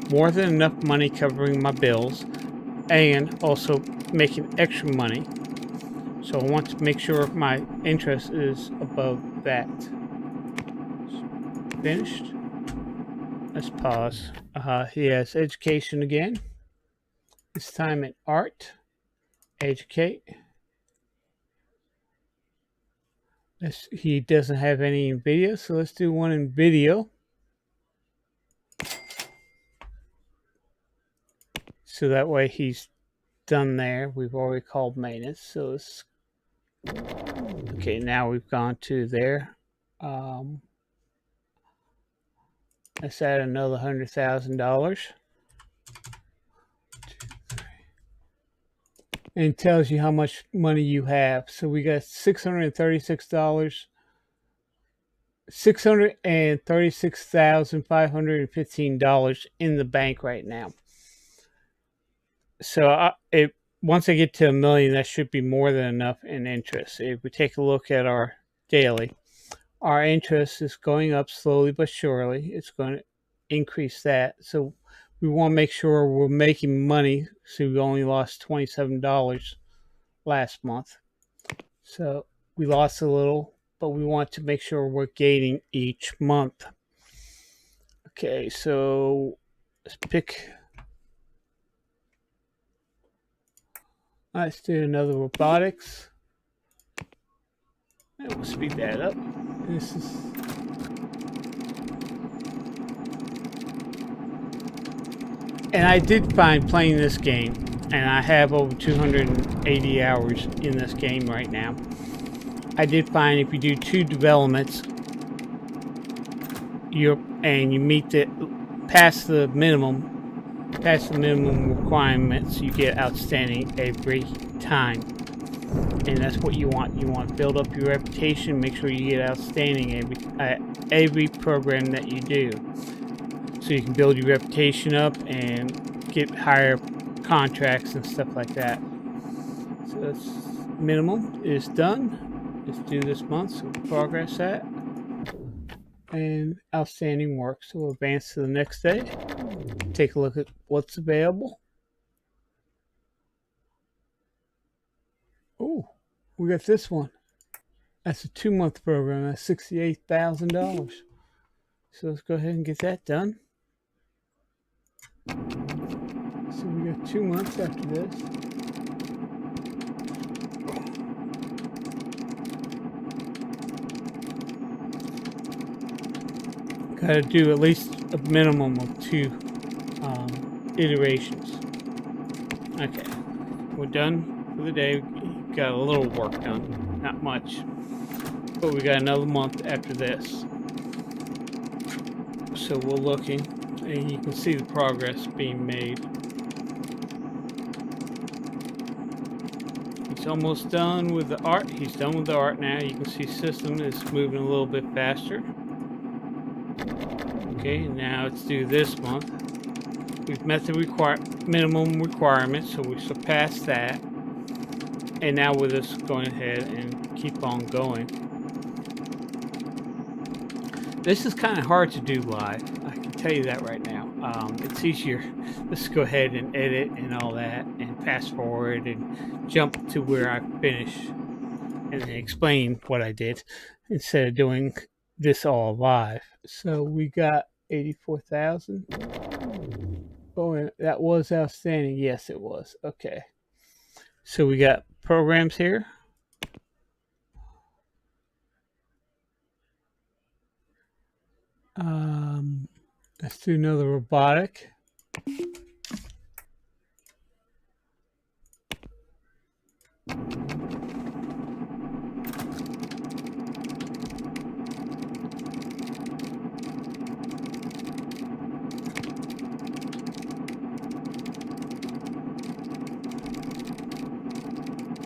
Speaker 1: more than enough money covering my bills, and also making extra money. So I want to make sure my interest is above that. Finished. Let's pause. He has education again. This time in art. Educate. He doesn't have any in video, so let's do one in video. So that way he's done there. We've already called maintenance. So it's okay. Now we've gone to there. Let's add another $100,000. And it tells you how much money you have. So we got $636, $636,515 in the bank right now. So once I get to $1 million, that should be more than enough in interest. If we take a look at our daily, our interest is going up slowly but surely. It's going to increase that. So we want to make sure we're making money. So we only lost $27 last month. So we lost a little, but we want to make sure we're gaining each month. Okay, so let's pick. Let's do another robotics. And we'll speed that up. This is. And I did find playing this game, and I have over 280 hours in this game right now. I did find if you do 2 developments, you meet past the minimum requirements, you get outstanding every time. And that's what you want. You want to build up your reputation, make sure you get outstanding every program that you do. So you can build your reputation up and get higher contracts and stuff like that. So that's minimum is done. It's due this month, so we'll progress that. And outstanding work. So we'll advance to the next day. Take a look at what's available. Oh, we got this one. That's a 2-month program. That's $68,000. So let's go ahead and get that done. So we got 2 months after this. Got to do at least a minimum of 2 iterations. Okay, we're done for the day. Got a little work done, not much, but we got another month after this. So we're looking, and you can see the progress being made. He's almost done with the art. He's done with the art now. You can see system is moving a little bit faster. Okay, now let's do this month. We've met the minimum requirements, so we surpassed that. And now we're just going ahead and keep on going. This is kind of hard to do live. I can tell you that right now. It's easier. Let's go ahead and edit and all that, and fast forward and jump to where I finish, and then explain what I did instead of doing this all live. So we got 84,000. Oh, and that was outstanding. Yes, it was. Okay. So we got programs here. Let's do another robotic.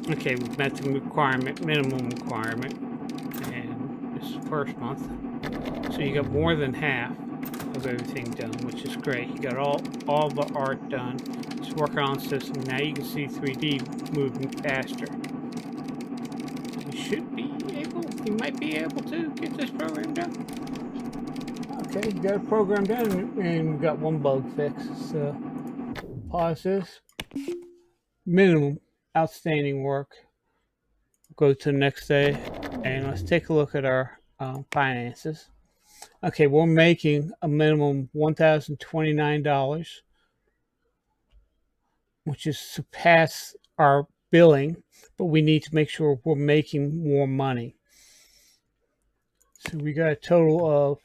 Speaker 1: Okay, we've met the minimum requirement, and this is the first month. So you got more than half of of everything done, which is great. He got all the art done. He's working on the system. Now you can see 3D moving faster. He might be able to get this program done. Okay, you got a program done, and we got one bug fixed. So pause this. Minimum outstanding work. Go to the next day, and let's take a look at our finances. Okay, we're making a minimum $1,029, which is surpass our billing, but we need to make sure we're making more money. So we got a total of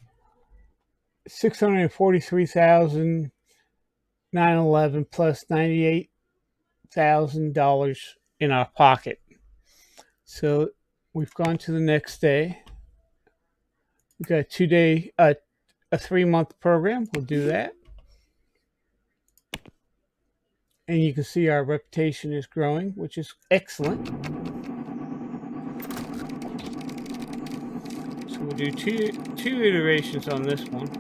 Speaker 1: $643,911 plus $98,000 in our pocket. So we've gone to the next day. We got a 2-day, a 3-month program. We'll do that. And you can see our reputation is growing, which is excellent. So we'll do two iterations on this one.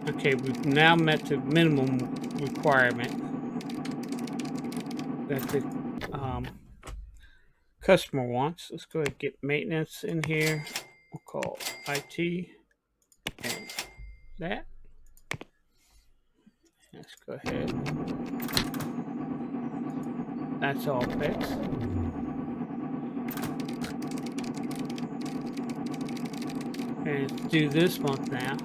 Speaker 1: Okay, we've now met the minimum requirement that the customer wants. Let's go ahead and get maintenance in here. We'll call IT and that. Let's go ahead. That's all fixed. And let's do this month now.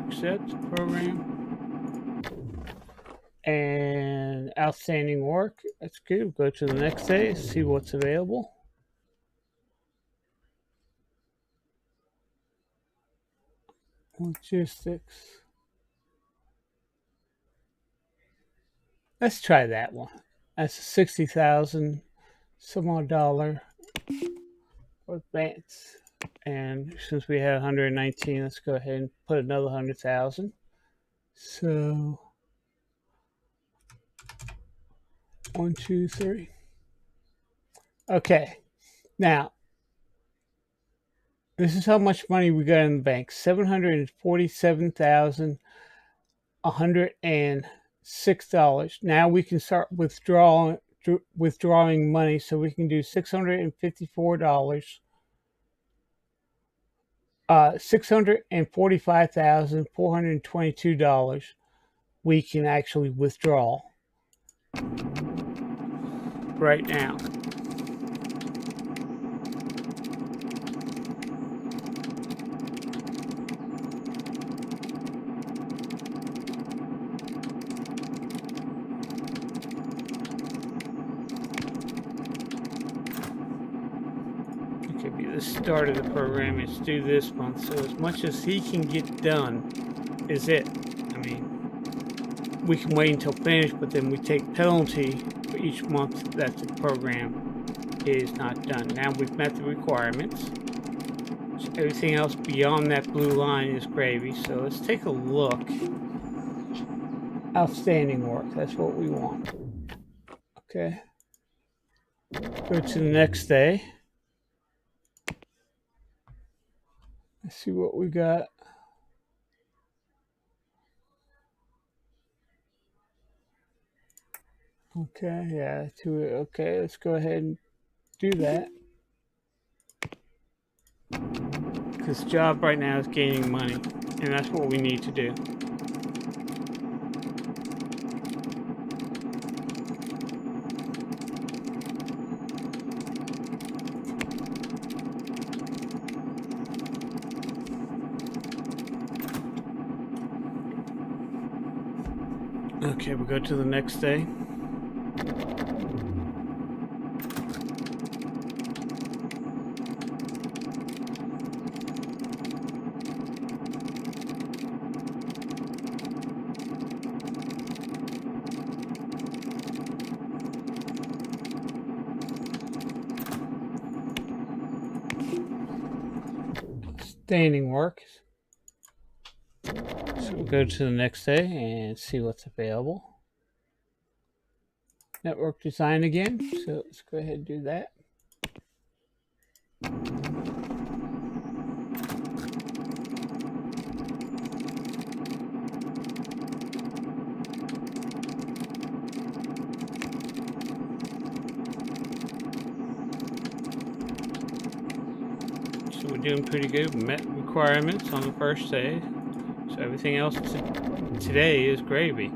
Speaker 1: Accept program and outstanding work. That's good. Go to the next day, see what's available. Logistics. Let's try that one. That's $60,000 some odd dollar advance. And since we had 119, let's go ahead and put another 100,000. So 1, 2, 3. Okay. Now, this is how much money we got in the bank. $747,106. Now we can start withdrawing money, so we can do $654. $645,422 we can actually withdraw right now. The start of the program is due this month, so as much as he can get done is it. I mean, we can wait until finished, but then we take penalty for each month that the program is not done. Now we've met the requirements. So everything else beyond that blue line is gravy. So let's take a look. Outstanding work, that's what we want. Okay. Go to the next day. Let's see what we got. Okay, yeah, okay, let's go ahead and do that. This job right now is gaining money, and that's what we need to do. Okay, we go to the next day. outstanding work. So we'll go to the next day and see what's available. Network design again. So let's go ahead and do that. So we're doing pretty good. We met requirements on the first day. So everything else today is gravy.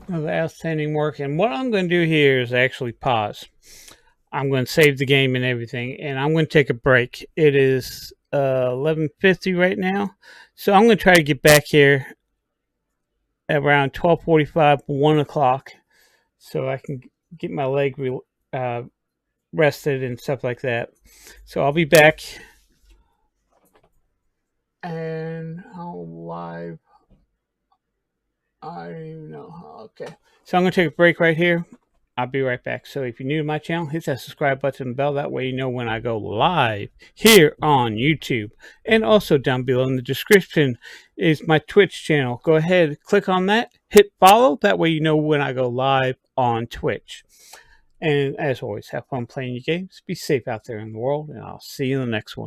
Speaker 1: Another outstanding work. And what I'm going to do here is actually pause. I'm going to save the game and everything, and I'm going to take a break. It is 11:50 right now, so I'm going to try to get back here around 12:45, 1 o'clock, so I can get my leg rested and stuff like that. So I'll be back, and how live? I don't even know. Okay, so I'm going to take a break right here. I'll be right back. So if you're new to my channel, hit that subscribe button and bell. That way you know when I go live here on YouTube. And also down below in the description is my Twitch channel. Go ahead, click on that, hit follow. That way you know when I go live on Twitch. And as always, have fun playing your games. Be safe out there in the world, and I'll see you in the next one.